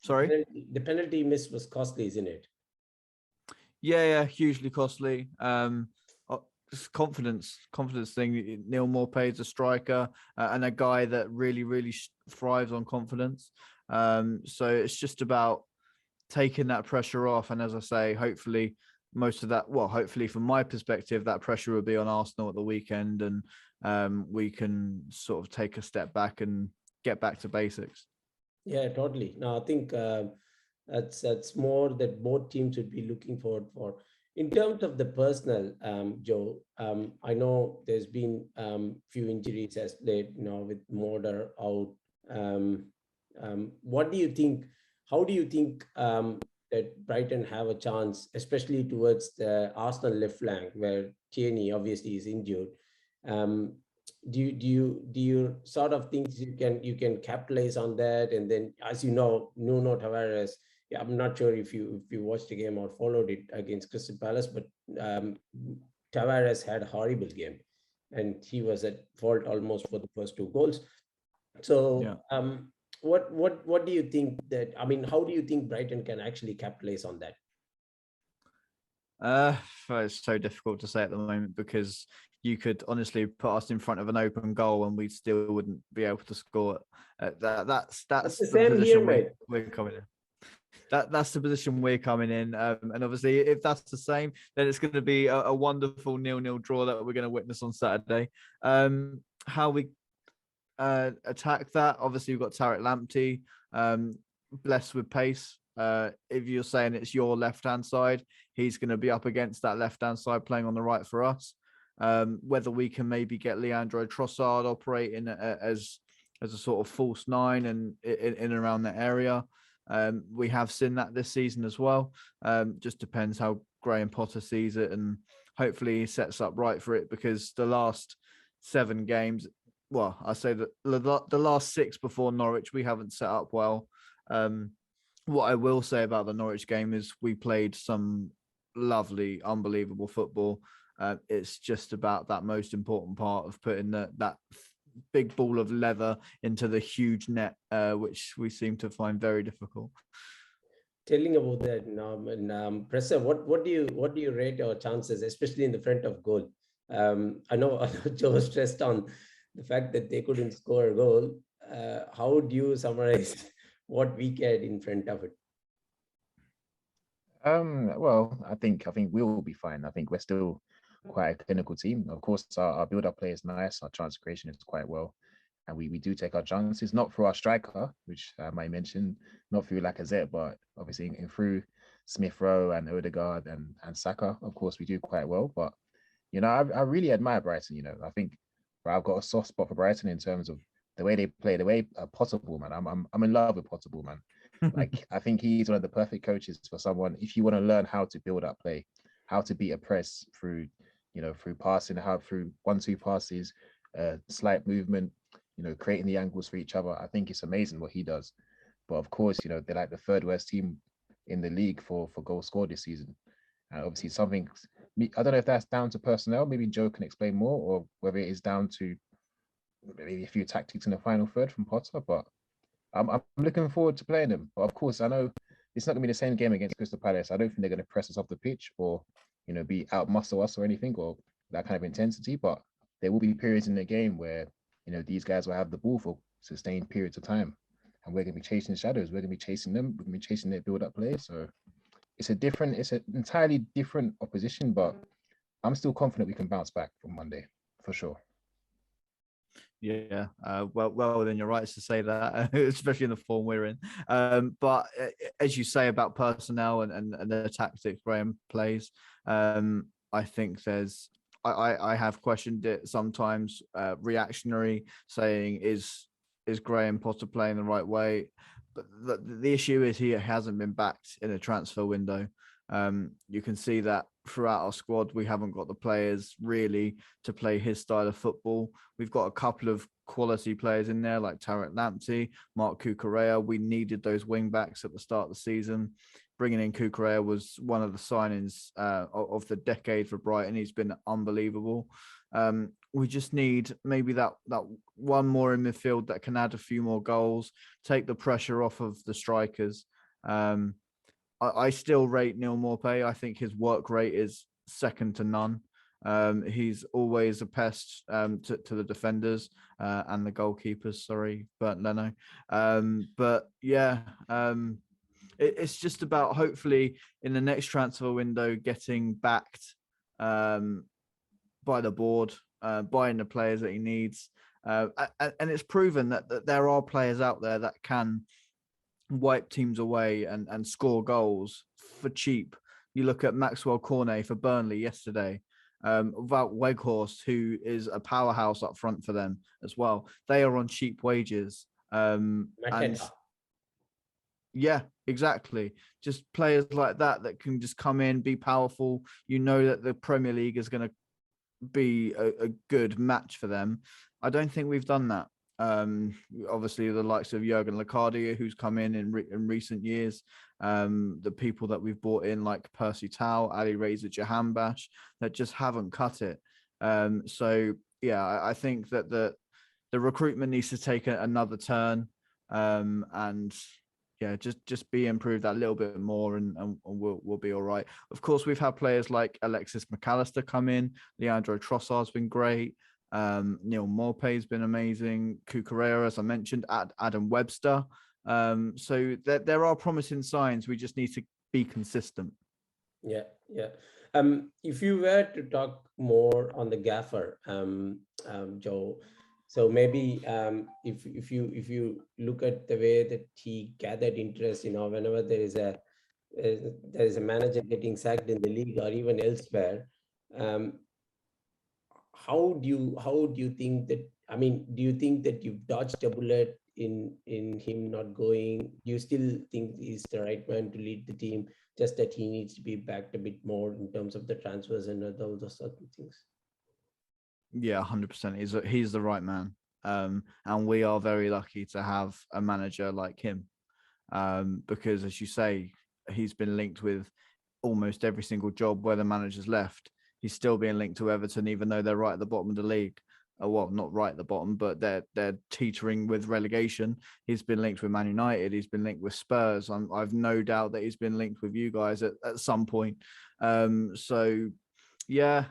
Sorry, the penalty miss was costly, isn't it? Yeah, hugely costly. Just confidence thing. Neil Maupay is a striker and a guy that really thrives on confidence. So it's just about taking that pressure off. And as I say, hopefully most of that, well, hopefully from my perspective, that pressure will be on Arsenal at the weekend, and we can sort of take a step back and get back to basics. Yeah, totally. No, I think that's more that both teams would be looking forward for. In terms of the personnel, Joe, I know there's been few injuries as late, with Moder out. What do you think? How do you think that Brighton have a chance, especially towards the Arsenal left flank, where Tierney obviously is injured? Do you sort of think you can capitalize on that? And then, as you know, Nuno Tavares. Yeah, I'm not sure if you watched the game or followed it against Crystal Palace, but Tavares had a horrible game, and he was at fault almost for the first 2 goals. So, yeah. What do you think that? I mean, how do you think Brighton can actually capitalize on that? It's so difficult to say at the moment, because you could honestly put us in front of an open goal and we still wouldn't be able to score it. That's the the same position here, we're coming in. That's the position we're coming in, and obviously, if that's the same, then it's going to be a wonderful 0-0 draw that we're going to witness on Saturday. How we attack that? Obviously, we've got Tariq Lamptey, blessed with pace. If you're saying it's your left-hand side, he's going to be up against that left-hand side, playing on the right for us. Whether we can maybe get Leandro Trossard operating as a sort of false 9 and in around that area. We have seen that this season as well. Just depends how Graham Potter sees it, and hopefully he sets up right for it, because the last 7 games, well, I say that the last 6 before Norwich, we haven't set up well. What I will say about the Norwich game is we played some lovely, unbelievable football. It's just about that most important part of putting that big ball of leather into the huge net, which we seem to find very difficult. Telling about that, and Pressa, what do you rate our chances, especially in the front of goal? I know Joe stressed on the fact that they couldn't score a goal. How do you summarize what we get in front of it? Well, I think we will be fine. I think we're still quite a clinical team. Of course, our build-up play is nice. Our chance creation is quite well, and we do take our chances, not through our striker, which I might mention, not through Lacazette, but obviously in through Smith Rowe and Odegaard and Saka. Of course, we do quite well. But I really admire Brighton. I think I've got a soft spot for Brighton in terms of the way they play, the way Potterball, man. I'm in love with Potterball, man. Like, I think he's one of the perfect coaches for someone if you want to learn how to build up play, how to beat a press through passing, how through 1-2 passes, slight movement, creating the angles for each other. I think it's amazing what he does. But of course, they're like the 3rd worst team in the league for goals scored this season. And obviously I don't know if that's down to personnel. Maybe Joe can explain more, or whether it is down to maybe a few tactics in the final third from Potter. But I'm looking forward to playing them. But of course, I know it's not going to be the same game against Crystal Palace. I don't think they're going to press us off the pitch or, be out muscle us or anything, or that kind of intensity. But there will be periods in the game where, these guys will have the ball for sustained periods of time. And we're going to be chasing shadows. We're going to be chasing them. We're going to be chasing their build-up play. So it's an entirely different opposition, but I'm still confident we can bounce back from Monday, for sure. Yeah, well, then you're right to say that, especially in the form we're in. But as you say about personnel and the tactics Graham plays, I think I have questioned it sometimes, reactionary, saying is Graham Potter playing the right way? But the issue is he hasn't been backed in a transfer window. You can see that throughout our squad, we haven't got the players really to play his style of football. We've got a couple of quality players in there like Tariq Lamptey, Mark Cucurella. We needed those wing backs at the start of the season. bringing in Cucurella was one of the signings of the decade for Brighton. He's been unbelievable. We just need maybe that one more in midfield that can add a few more goals, take the pressure off of the strikers. I still rate Neil Maupay. I think his work rate is second to none. He's always a pest to the defenders and the goalkeepers. Sorry, Bernd Leno. But yeah, it's just about hopefully in the next transfer window getting backed by the board, buying the players that he needs. And it's proven that there are players out there that can wipe teams away and score goals for cheap. You look at Maxwell Cornet for Burnley yesterday, Wout Weghorst, who is a powerhouse up front for them as well. They are on cheap wages. And yeah, exactly. Just players like that can just come in, be powerful. You know that the Premier League is going to be a good match for them. I don't think we've done that. Obviously, the likes of Jurgen Laca, who's come in recent years, the people that we've brought in like Percy Tau, Ali Reza Jahanbash, that just haven't cut it. So yeah, I think that the recruitment needs to take another turn, and yeah, just be improved that little bit more, and we'll be all right. Of course, we've had players like Alexis McAllister come in. Leandro Trossard's been great. Neil Maupay's been amazing. Cucurella, as I mentioned, Adam Webster. So there are promising signs. We just need to be consistent. Yeah. If you were to talk more on the gaffer, Joe, so maybe if you look at the way that he gathered interest, whenever there is a manager getting sacked in the league or even elsewhere, how do you think that? I mean, do you think that you've dodged a bullet in him not going? Do you still think he's the right man to lead the team? Just that he needs to be backed a bit more in terms of the transfers and all those certain things. Yeah, 100%. He's the right man. And we are very lucky to have a manager like him, because, as you say, he's been linked with almost every single job where the manager's left. He's still being linked to Everton, even though they're right at the bottom of the league. Well, not right at the bottom, but they're teetering with relegation. He's been linked with Man United. He's been linked with Spurs. I've no doubt that he's been linked with you guys at some point. So, yeah,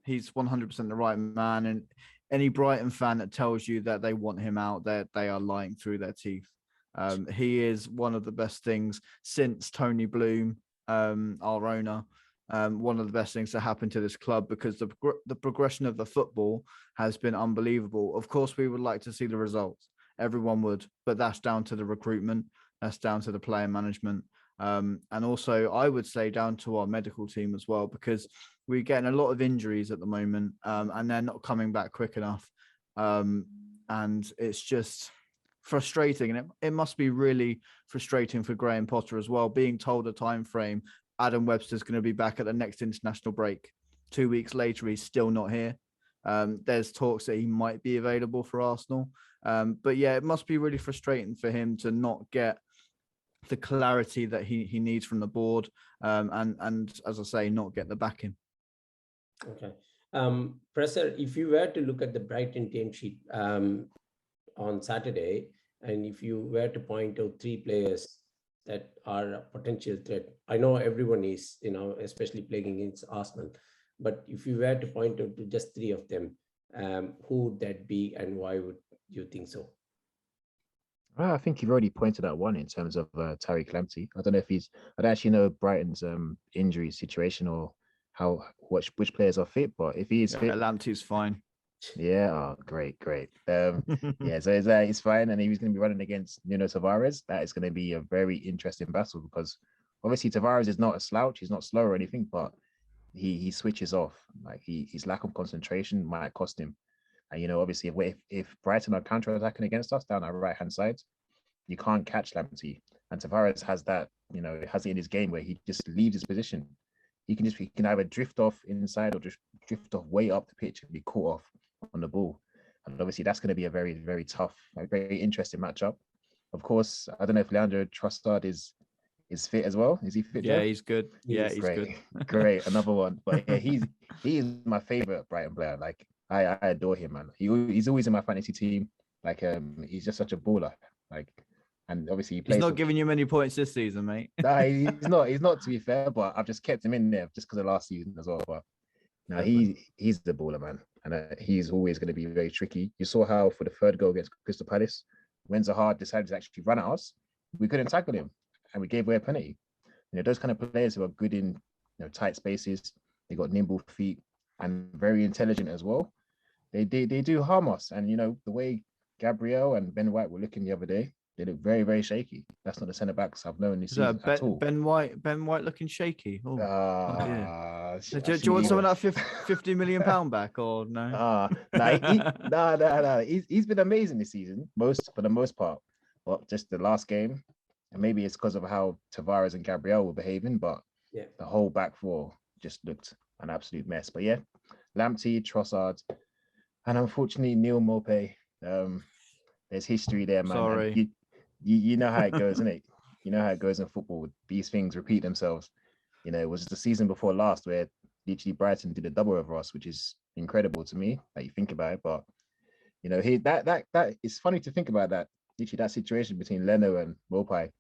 he's 100% the right man. And any Brighton fan that tells you that they want him out, they are lying through their teeth. He is one of the best things since Tony Bloom, our owner. One of the best things to happen to this club, because the progression of the football has been unbelievable. Of course, we would like to see the results. Everyone would, but that's down to the recruitment. That's down to the player management. And also, I would say down to our medical team as well, because we're getting a lot of injuries at the moment, and they're not coming back quick enough. And it's just frustrating. And it must be really frustrating for Graham Potter as well, being told a time frame. Adam Webster's going to be back at the next international break. 2 weeks later, he's still not here. There's talks that he might be available for Arsenal. But yeah, it must be really frustrating for him to not get the clarity that he needs from the board, and as I say, not get the backing. Okay. Presser, if you were to look at the Brighton team sheet on Saturday, and if you were to point out 3 players that are a potential threat, I know everyone is, especially playing against Arsenal, but if you were to point out to just 3 of them, who would that be, and why would you think so? Well, I think you've already pointed out one in terms of Tariq Lamptey. I don't know if I don't actually know Brighton's injury situation or which players are fit, but if he is fit, Lamptey's fine. Yeah, oh, great. Yeah, so it's fine, and he's going to be running against Nuno Tavares. That is going to be a very interesting battle, because obviously Tavares is not a slouch. He's not slow or anything, but he switches off. Like his lack of concentration might cost him. And obviously, if Brighton are counter-attacking against us down our right-hand side, you can't catch Lamptey. And Tavares has that, has it in his game where he just leaves his position. He can either drift off inside or just drift off way up the pitch and be caught off on the ball. And obviously that's going to be a very, very tough, very interesting matchup. Of course, I don't know if Leandro Trossard is is fit as well. Is he fit? Yeah, Joe? he's good. Yeah, he's Great, good. great. Another one. But yeah, he is my favorite Brighton player. Like I adore him, man. He's always in my fantasy team. Like he's just such a baller. Like, and obviously he He's plays not for. giving you many points this season, mate. Nah, he's not. He's not, to be fair. But I've just kept him in there just because of last season as well. But now he's the baller, man, and he's always going to be very tricky. You saw how for the third goal against Crystal Palace, when Zaha decided to actually run at us, we couldn't tackle him, and we gave away a penalty. Those kind of players who are good in tight spaces, they got nimble feet and very intelligent as well. They do harm us. And the way Gabriel and Ben White were looking the other day, they look very, very shaky. That's not the centre backs I've known this season at all. Ben White looking shaky. Oh, do you want some of that £50 million back or no? He's been amazing this season, for the most part. But just the last game, and maybe it's because of how Tavares and Gabriel were behaving, but the whole back four just looked an absolute mess. But yeah, Lamptey, Trossard, and unfortunately Neil Maupay. There's history there, man. Sorry. You know how it goes, isn't it? You know how it goes in football. These things repeat themselves. It was the season before last where literally Brighton did a double over us, which is incredible to me that you think about it. But that it's funny to think about that. Literally that situation between Leno and Maupay,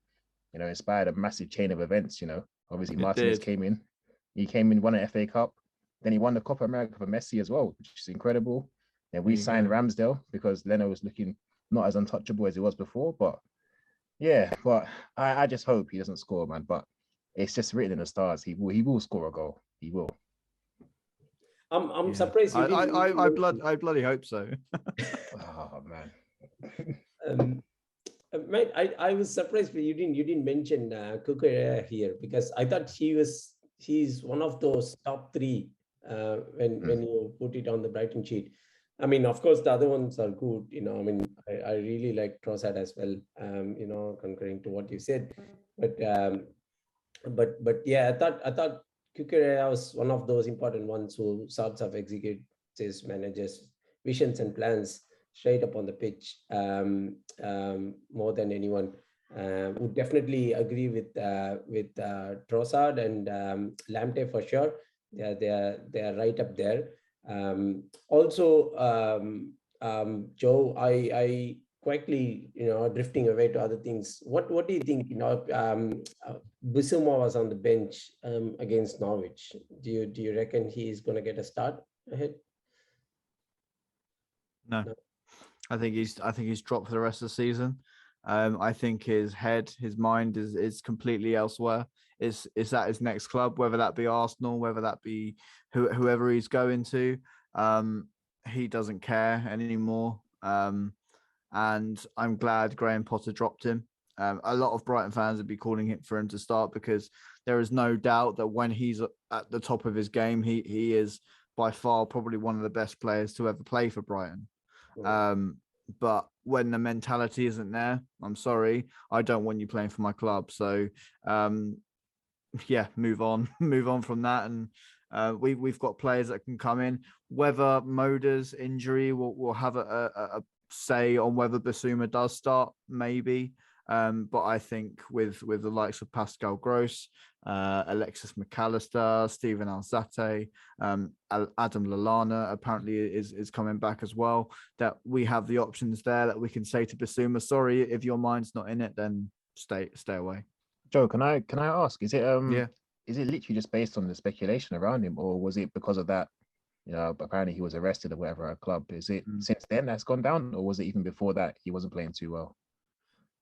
inspired a massive chain of events. Obviously Martinez came in. He came in, won an FA Cup. Then he won the Copa America for Messi as well, which is incredible. Then we signed Ramsdale because Leno was looking not as untouchable as he was before. But yeah, I just hope he doesn't score, man. But it's just written in the stars. He will score a goal. He will. I'm surprised. I bloody hope so. Oh man. Mate, I was surprised you didn't mention Cucurella here, because I thought he's one of those top three when you put it on the Brighton sheet. I mean, of course, the other ones are good. I mean, I really like Trossard as well. Concurring to what you said, but yeah, I thought Cucurella was one of those important ones who sorts of executes his managers' visions and plans straight up on the pitch, more than anyone. Would definitely agree with Trossard and Lamptey for sure. They are right up there. Also, Joe, I quickly, drifting away to other things. What do you think? Bissouma was on the bench against Norwich. Do you reckon he's going to get a start ahead? No. I think he's dropped for the rest of the season. I think his mind is completely elsewhere. It's at his next club, whether that be Arsenal, whether that be whoever he's going to. He doesn't care anymore. And I'm glad Graham Potter dropped him. A lot of Brighton fans would be calling for him to start, because there is no doubt that when he's at the top of his game, he is by far probably one of the best players to ever play for Brighton. But when the mentality isn't there, I'm sorry, I don't want you playing for my club. So, move on from that. And we've got players that can come in. Whether Moda's injury will have a say on whether Bissouma does start, maybe. But I think with the likes of Pascal Gross, Alexis McAllister, Steven Alzate, Adam Lallana apparently is coming back as well, that we have the options there that we can say to Bissouma, sorry, if your mind's not in it, then stay away. Joe, can I ask, is it is it literally just based on the speculation around him, or was it because of that? Apparently he was arrested or whatever at a club. Is it since then that's gone down, or was it even before that he wasn't playing too well?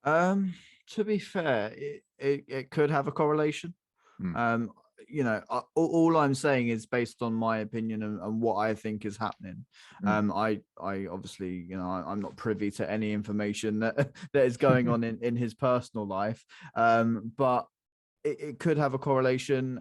To be fair, it could have a correlation. All I'm saying is based on my opinion and what I think is happening. I obviously, I'm not privy to any information that is going on in his personal life. But it could have a correlation.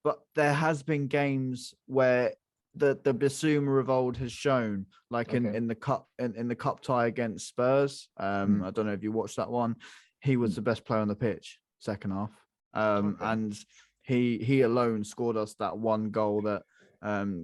But there has been games where the Bissouma revolt has shown, like in the cup tie against Spurs. I don't know if you watched that one. He was the best player on the pitch second half. And he alone scored us that one goal that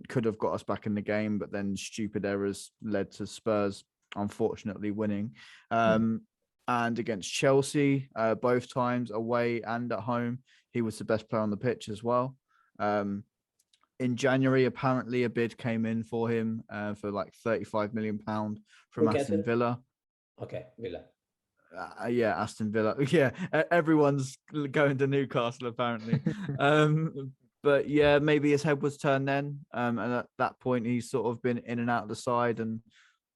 could have got us back in the game, but then stupid errors led to Spurs unfortunately winning. And and against Chelsea, both times away and at home, he was the best player on the pitch as well. In January, apparently a bid came in for him for like £35 million from Aston Villa. Okay, Villa. Yeah, Aston Villa. Yeah, everyone's going to Newcastle apparently. But yeah, maybe his head was turned then. And at that point, he's sort of been in and out of the side and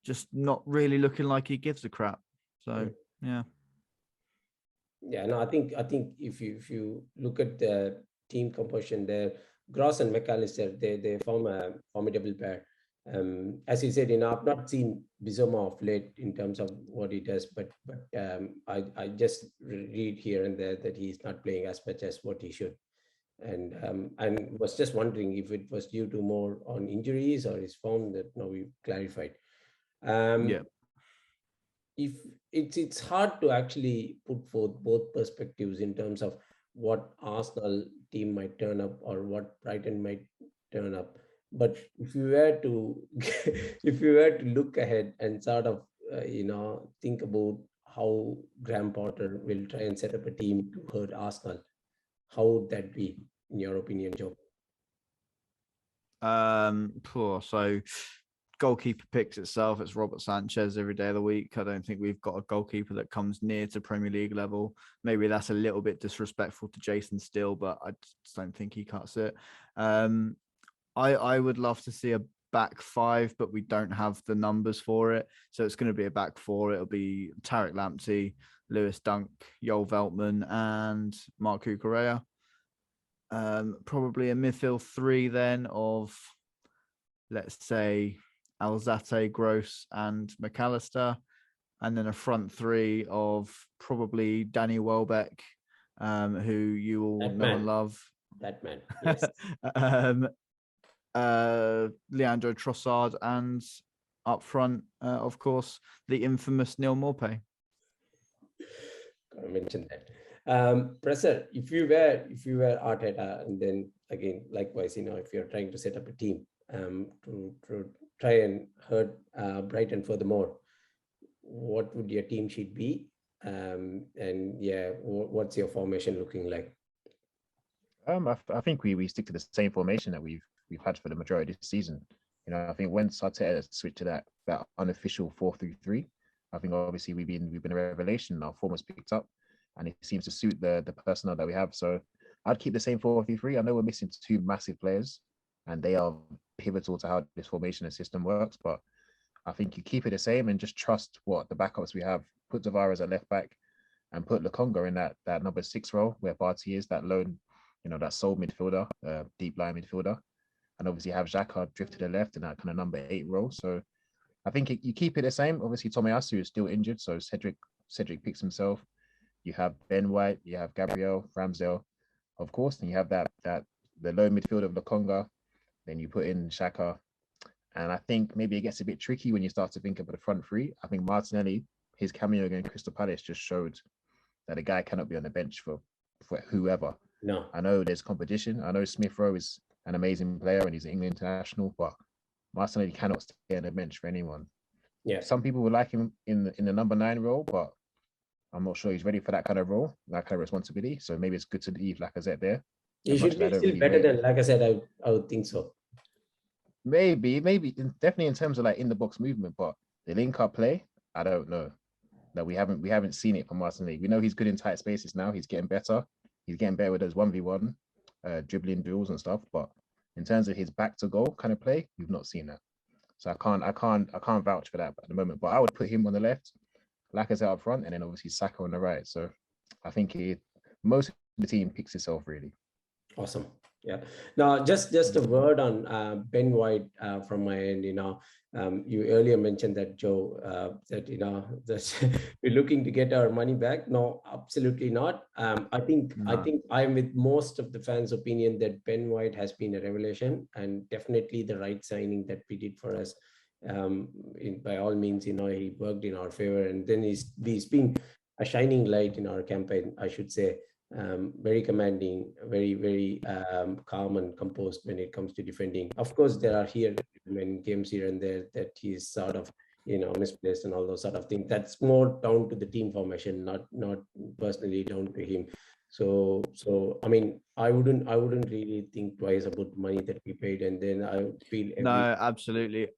just not really looking like he gives a crap. So yeah. Yeah, no, I think if you look at the team composition there, Gross and McAllister, they form a formidable pair. As you said, I've not seen Bizoma of late in terms of what he does, but I just read here and there that he's not playing as much as what he should, and was just wondering if it was due to more on injuries or his form. That now we've clarified. Yeah. If it's hard to actually put forth both perspectives in terms of what Arsenal team might turn up or what Brighton might turn up. But if you were to look ahead and sort of think about how Graham Potter will try and set up a team to hurt Arsenal, how would that be in your opinion, Joe? So goalkeeper picks itself. It's Robert Sanchez every day of the week. I don't think we've got a goalkeeper that comes near to Premier League level. Maybe that's a little bit disrespectful to Jason Steele, but I just don't think he cuts it. I would love to see a back five, but we don't have the numbers for it. So it's going to be a back four. It'll be Tarek Lamptey, Lewis Dunk, Joel Veltman, and Marc Cucurella. Probably a midfield three then of, let's say, Alzate, Gross, and McAllister, and then a front three of probably Danny Welbeck, who you all know and love. That man, yes. Leandro Trossard, and up front, of course, the infamous Neil Maupay. Gotta mention that. Presser, if you were Arteta, and then again, likewise, if you're trying to set up a team to try and hurt Brighton furthermore, what would your team sheet be? And yeah, what's your formation looking like? I think we stick to the same formation that we've had for the majority of the season. I think when Arteta switched to that unofficial 4-3-3, I think obviously we've been a revelation. Our form was picked up, and it seems to suit the personnel that we have. So I'd keep the same 4-3-3. I know we're missing two massive players, and they are pivotal to how this formation and system works. But I think you keep it the same and just trust what the backups we have. Put Tavares at left back, and put Lokonga in that number 6 role where Partey is, that lone, that sole midfielder, deep line midfielder. And obviously have Xhaka drift to the left in that kind of number 8 role. So I think you keep it the same. Obviously, Tomiyasu is still injured, so Cedric picks himself. You have Ben White, you have Gabriel, Ramsdale, of course, and you have the low midfield of Lokonga. Then you put in Xhaka. And I think maybe it gets a bit tricky when you start to think about the front three. I think Martinelli, his cameo against Crystal Palace just showed that a guy cannot be on the bench for whoever. No. I know there's competition. I know Smith Rowe is an amazing player and he's an England international, but Martinelli cannot stay on the bench for anyone. Yeah. Some people would like him in the number 9 role, but I'm not sure he's ready for that kind of role, that kind of responsibility. So maybe it's good to leave Lacazette there. He should be still better than Lacazette, I would think so. Maybe, definitely in terms of in the box movement, but the link up play, I don't know. That we haven't seen it from Martinelli. We know he's good in tight spaces now. He's getting better. He's getting better with those 1v1 dribbling duels and stuff. But in terms of his back to goal kind of play, we've not seen that. So I can't vouch for that at the moment. But I would put him on the left, Lacazette up front, and then obviously Saka on the right. So I think most of the team picks itself really. Awesome. Yeah. Now, just a word on Ben White from my end. You earlier mentioned that, Joe, that we're looking to get our money back. No, absolutely not. I think I'm with most of the fans' opinion that Ben White has been a revelation and definitely the right signing that we did for us. By all means, he worked in our favor, and then he's been a shining light in our campaign, I should say. Very commanding, very, very calm and composed when it comes to defending. Of course, there are games here and there that he's sort of misplaced and all those sort of things. That's more down to the team formation, not personally down to him. So I mean, I wouldn't really think twice about the money that we paid, and then I would feel No, absolutely.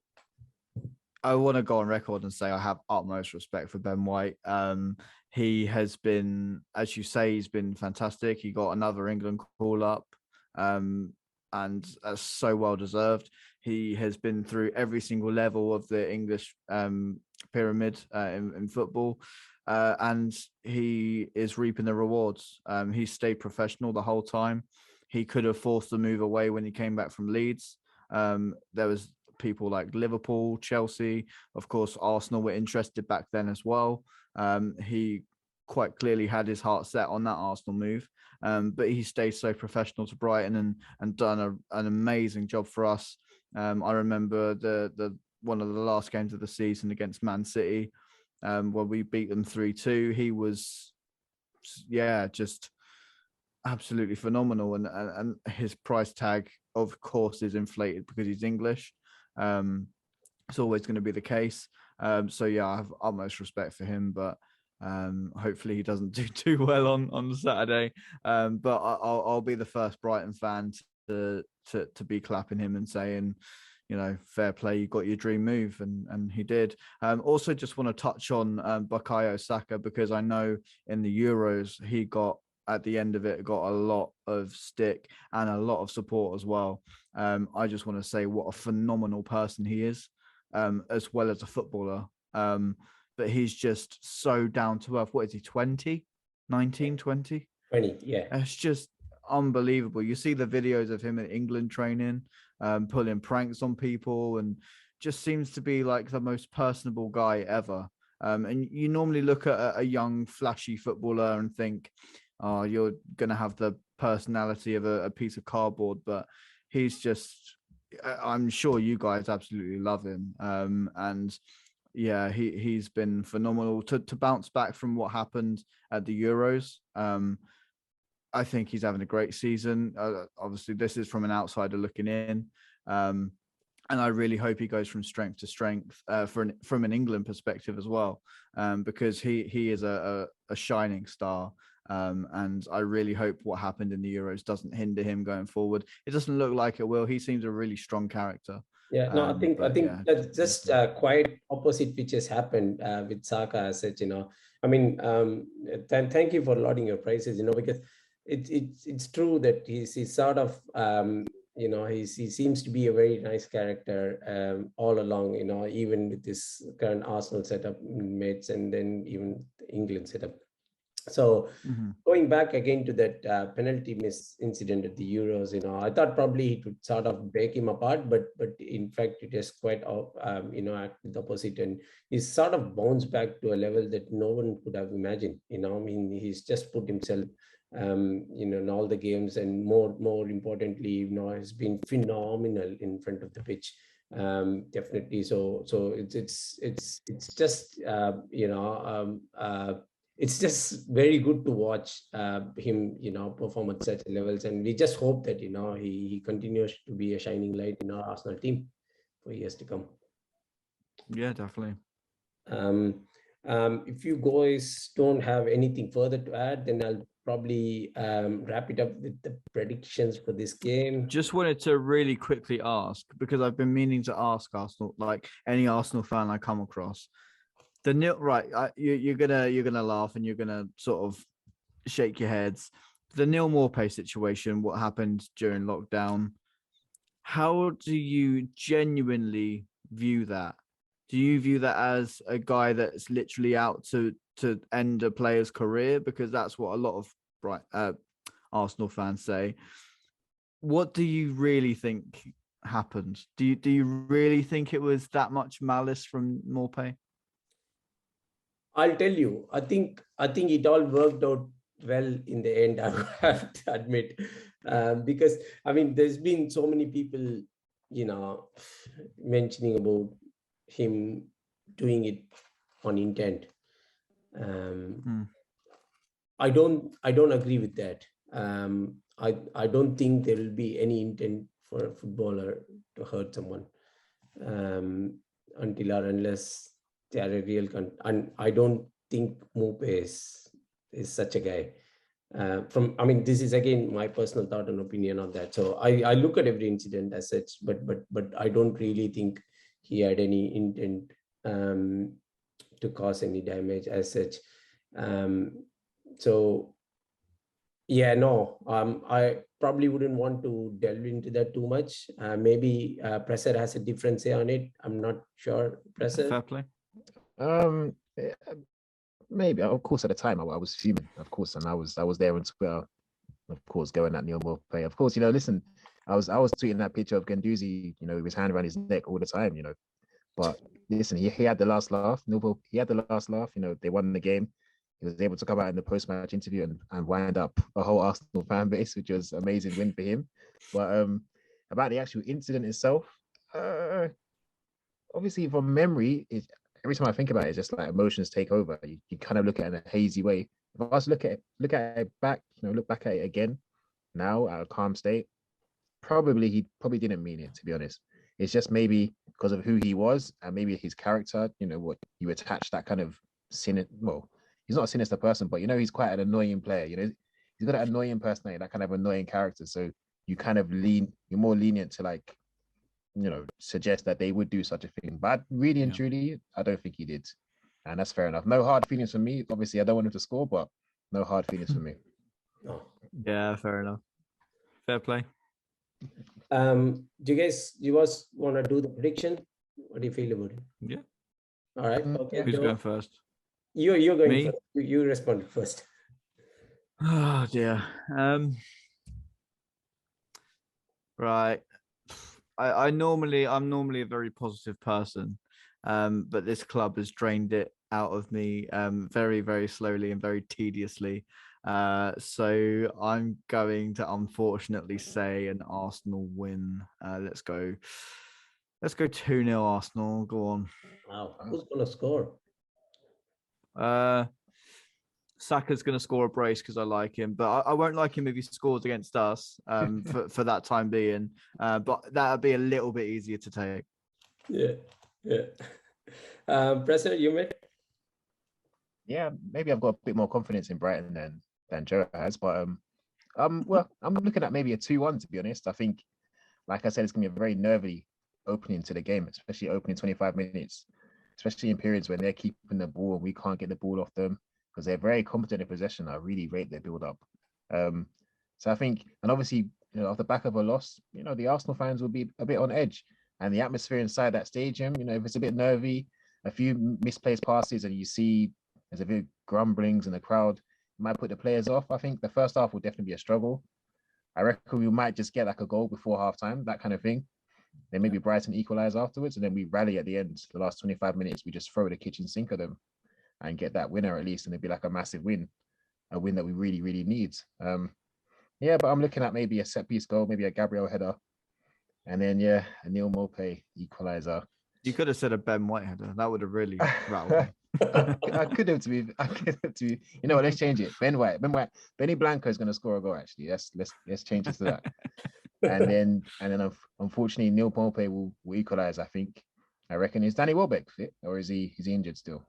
I want to go on record and say I have utmost respect for Ben White. He has been, as you say, he's been fantastic. He got another England call up, and that's so well deserved. He has been through every single level of the English pyramid in football, and he is reaping the rewards. He stayed professional the whole time. He could have forced the move away when he came back from Leeds. There was people like Liverpool, Chelsea, of course, Arsenal were interested back then as well. He quite clearly had his heart set on that Arsenal move, but he stayed so professional to Brighton and done an amazing job for us. I remember the one of the last games of the season against Man City, where we beat them 3-2. He was, just absolutely phenomenal, and his price tag, of course, is inflated because he's English. It's always going to be the case. So I have utmost respect for him, but hopefully he doesn't do too well on Saturday. But I'll be the first Brighton fan to be clapping him and saying, fair play, you got your dream move, and he did. Also, just want to touch on Bukayo Saka, because I know in the Euros he got, at the end of it, got a lot of stick and a lot of support as well. I just want to say what a phenomenal person he is, as well as a footballer. But he's just so down to earth. What is he, 20? 19, 20? 20, yeah. It's just unbelievable. You see the videos of him in England training, pulling pranks on people, and just seems to be like the most personable guy ever. And you normally look at a young, flashy footballer and think, oh, you're going to have the personality of a piece of cardboard, but he's just, I'm sure you guys absolutely love him. And he's been phenomenal to bounce back from what happened at the Euros. I think he's having a great season. Obviously, this is from an outsider looking in. And I really hope he goes from strength to strength from an England perspective as well, because he is a shining star. And I really hope what happened in the Euros doesn't hinder him going forward. It doesn't look like it will. He seems a really strong character. Yeah, no, I think that's just quite opposite which has happened with Saka as such. I mean, thank you for lauding your prices. Because it's true that he's sort of he seems to be a very nice character all along. Even with this current Arsenal setup mates, and then even the England setup. So going back again to that penalty miss incident at the Euros, I thought probably it would sort of break him apart, but in fact it is quite the opposite, and he's sort of bounced back to a level that no one could have imagined. I mean, he's just put himself in all the games, and more importantly, has been phenomenal in front of the pitch. Definitely. So it's just it's just very good to watch him, perform at such levels, and we just hope that he continues to be a shining light in our Arsenal team for years to come. Yeah, definitely. If you guys don't have anything further to add, then I'll probably wrap it up with the predictions for this game. Just wanted to really quickly ask, because I've been meaning to ask Arsenal, like any Arsenal fan I come across. The nil, right? You're gonna laugh and you're gonna sort of shake your heads. The Neil Maupay situation, what happened during lockdown? How do you genuinely view that? Do you view that as a guy that's literally out to end a player's career? Because that's what a lot of Arsenal fans say. What do you really think happened? Do you really think it was that much malice from Maupay? I'll tell you, I think it all worked out well in the end, I have to admit, because I mean, there's been so many people, mentioning about him doing it on intent. I don't agree with that. I don't think there will be any intent for a footballer to hurt someone until or unless they are a real and I don't think Mope is such a guy. This is again my personal thought and opinion on that. So I look at every incident as such, but I don't really think he had any intent to cause any damage as such. So yeah, no, I probably wouldn't want to delve into that too much. Maybe Presser has a different say on it. I'm not sure. Presser? Fair play. Yeah, maybe. Of course, at the time I was fuming, of course, and I was there on Twitter, of course, going at Neil Maupay. Of course, listen, I was tweeting that picture of Guendouzi, with his hand around his neck all the time, But listen, he had the last laugh. He had the last laugh. They won the game. He was able to come out in the post-match interview and wind up a whole Arsenal fan base, which was an amazing win for him. But about the actual incident itself, obviously from memory, every time I think about it, it's just like emotions take over. You kind of look at it in a hazy way. If I was to look at it back, look back at it again now at a calm state, he probably didn't mean it, to be honest. It's just maybe because of who he was and maybe his character, what you attach that kind of he's not a sinister person, but he's quite an annoying player. He's got an annoying personality, that kind of annoying character. So you kind of you're more lenient to suggest that they would do such a thing. But really and truly, I don't think he did. And that's fair enough. No hard feelings for me. Obviously, I don't want him to score, but no hard feelings for me. No. Yeah, fair enough. Fair play. Do you guys want to do the prediction? What do you feel about it? Yeah. All right. Okay. Who's going first? You're going Me? first. You responded first. Oh dear. Right. I'm normally a very positive person, but this club has drained it out of me very, very slowly and very tediously. So I'm going to unfortunately say an Arsenal win. Let's go 2-0 Arsenal. Go on. Wow. Who's going to score? Saka's going to score a brace because I like him, but I won't like him if he scores against us for that time being. But that would be a little bit easier to take. Yeah. Presser, you may? Yeah, maybe I've got a bit more confidence in Brighton than Joe has, but well, I'm looking at maybe a 2-1, to be honest. I think, like I said, it's gonna be a very nervy opening to the game, especially opening 25 minutes, especially in periods when they're keeping the ball and we can't get the ball off them, because they're very competent in possession. I really rate their build up. So I think, and obviously, off the back of a loss, the Arsenal fans will be a bit on edge, and the atmosphere inside that stadium, if it's a bit nervy, a few misplaced passes, and you see there's a bit of grumblings in the crowd, it might put the players off. I think the first half will definitely be a struggle. I reckon we might just get like a goal before halftime, that kind of thing. Then maybe Brighton equalize afterwards, and then we rally at the end. The last 25 minutes, we just throw the kitchen sink at them and get that winner at least, and it'd be like a massive win, a win that we really, really need. Yeah, but I'm looking at maybe a set piece goal, maybe a Gabriel header, and then a Neil Maupay equalizer. You could have said a Ben White header. That would have really rattled me. I could have to be. You know what? Let's change it. Ben White. Benny Blanco is going to score a goal. Actually, let's change it to that. and then unfortunately Neil Maupay will equalize. I reckon. Is Danny Welbeck fit, or is he injured still?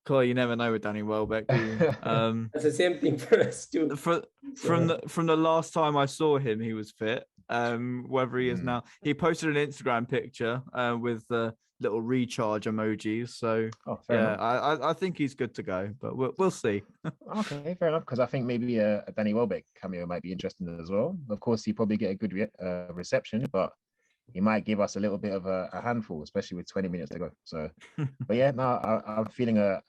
Cool, you never know with Danny Welbeck, do you? That's the same thing for us too. From the last time I saw him, he was fit. Whether he is now, he posted an Instagram picture with the little recharge emojis. So I think he's good to go, but we'll see. Okay, fair enough. Because I think maybe a Danny Welbeck cameo might be interesting as well. Of course, he probably get a good reception, but he might give us a little bit of a handful, especially with 20 minutes to go. So, but yeah, no, I'm feeling a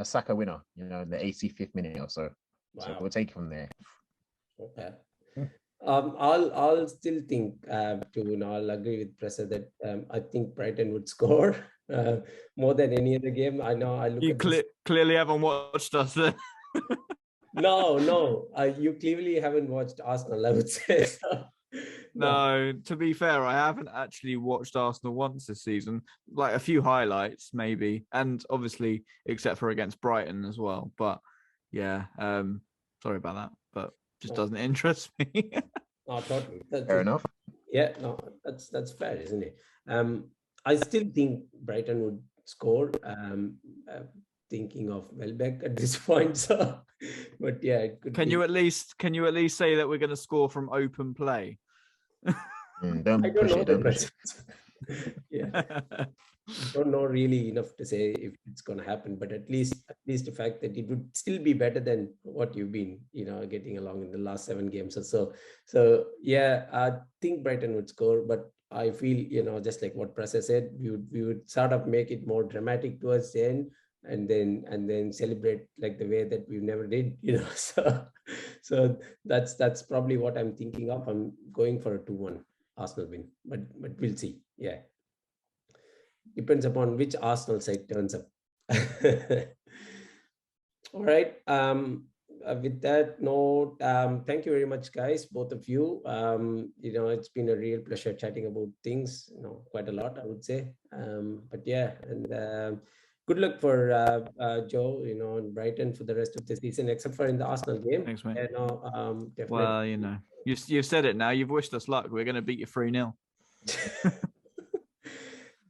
Saka winner, in the 85th minute or so. Wow. So we'll take it from there. Okay. I'll still think I'll agree with Presser that I think Brighton would score more than any other game. I know I look. You clearly haven't watched us then. No, you clearly haven't watched Arsenal, I would say. No, to be fair, I haven't actually watched Arsenal once this season. Like a few highlights, maybe, and obviously, except for against Brighton as well. But yeah, sorry about that, but just doesn't interest me. Oh, totally. Fair enough. Yeah, no, that's fair, isn't it? I still think Brighton would score. Thinking of Welbeck at this point. So, but yeah, it could. Can you at least say that we're going to score from open play? Don't push it. Don't push it. Yeah. Don't know really enough to say if it's going to happen, but at least the fact that it would still be better than what you've been, getting along in the last 7 games or so. So yeah, I think Brighton would score, but I feel, just like what Prasa said, we would sort of make it more dramatic towards the end, and then celebrate like the way that we never did, So that's probably what I'm thinking of. I'm going for a 2-1 Arsenal win, but we'll see. Yeah. Depends upon which Arsenal side turns up. All right. With that note, thank you very much, guys, both of you. It's been a real pleasure chatting about things, quite a lot, I would say. But yeah, and good luck for Joe, and Brighton for the rest of the season, except for in the Arsenal game. Thanks, mate. Definitely. Well, you've said it now. You've wished us luck. We're going to beat you 3-0.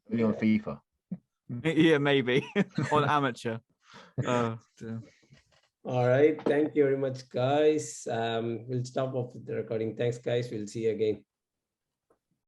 Maybe on FIFA. Yeah, maybe on amateur. Oh, dear. All right. Thank you very much, guys. We'll stop off with the recording. Thanks, guys. We'll see you again.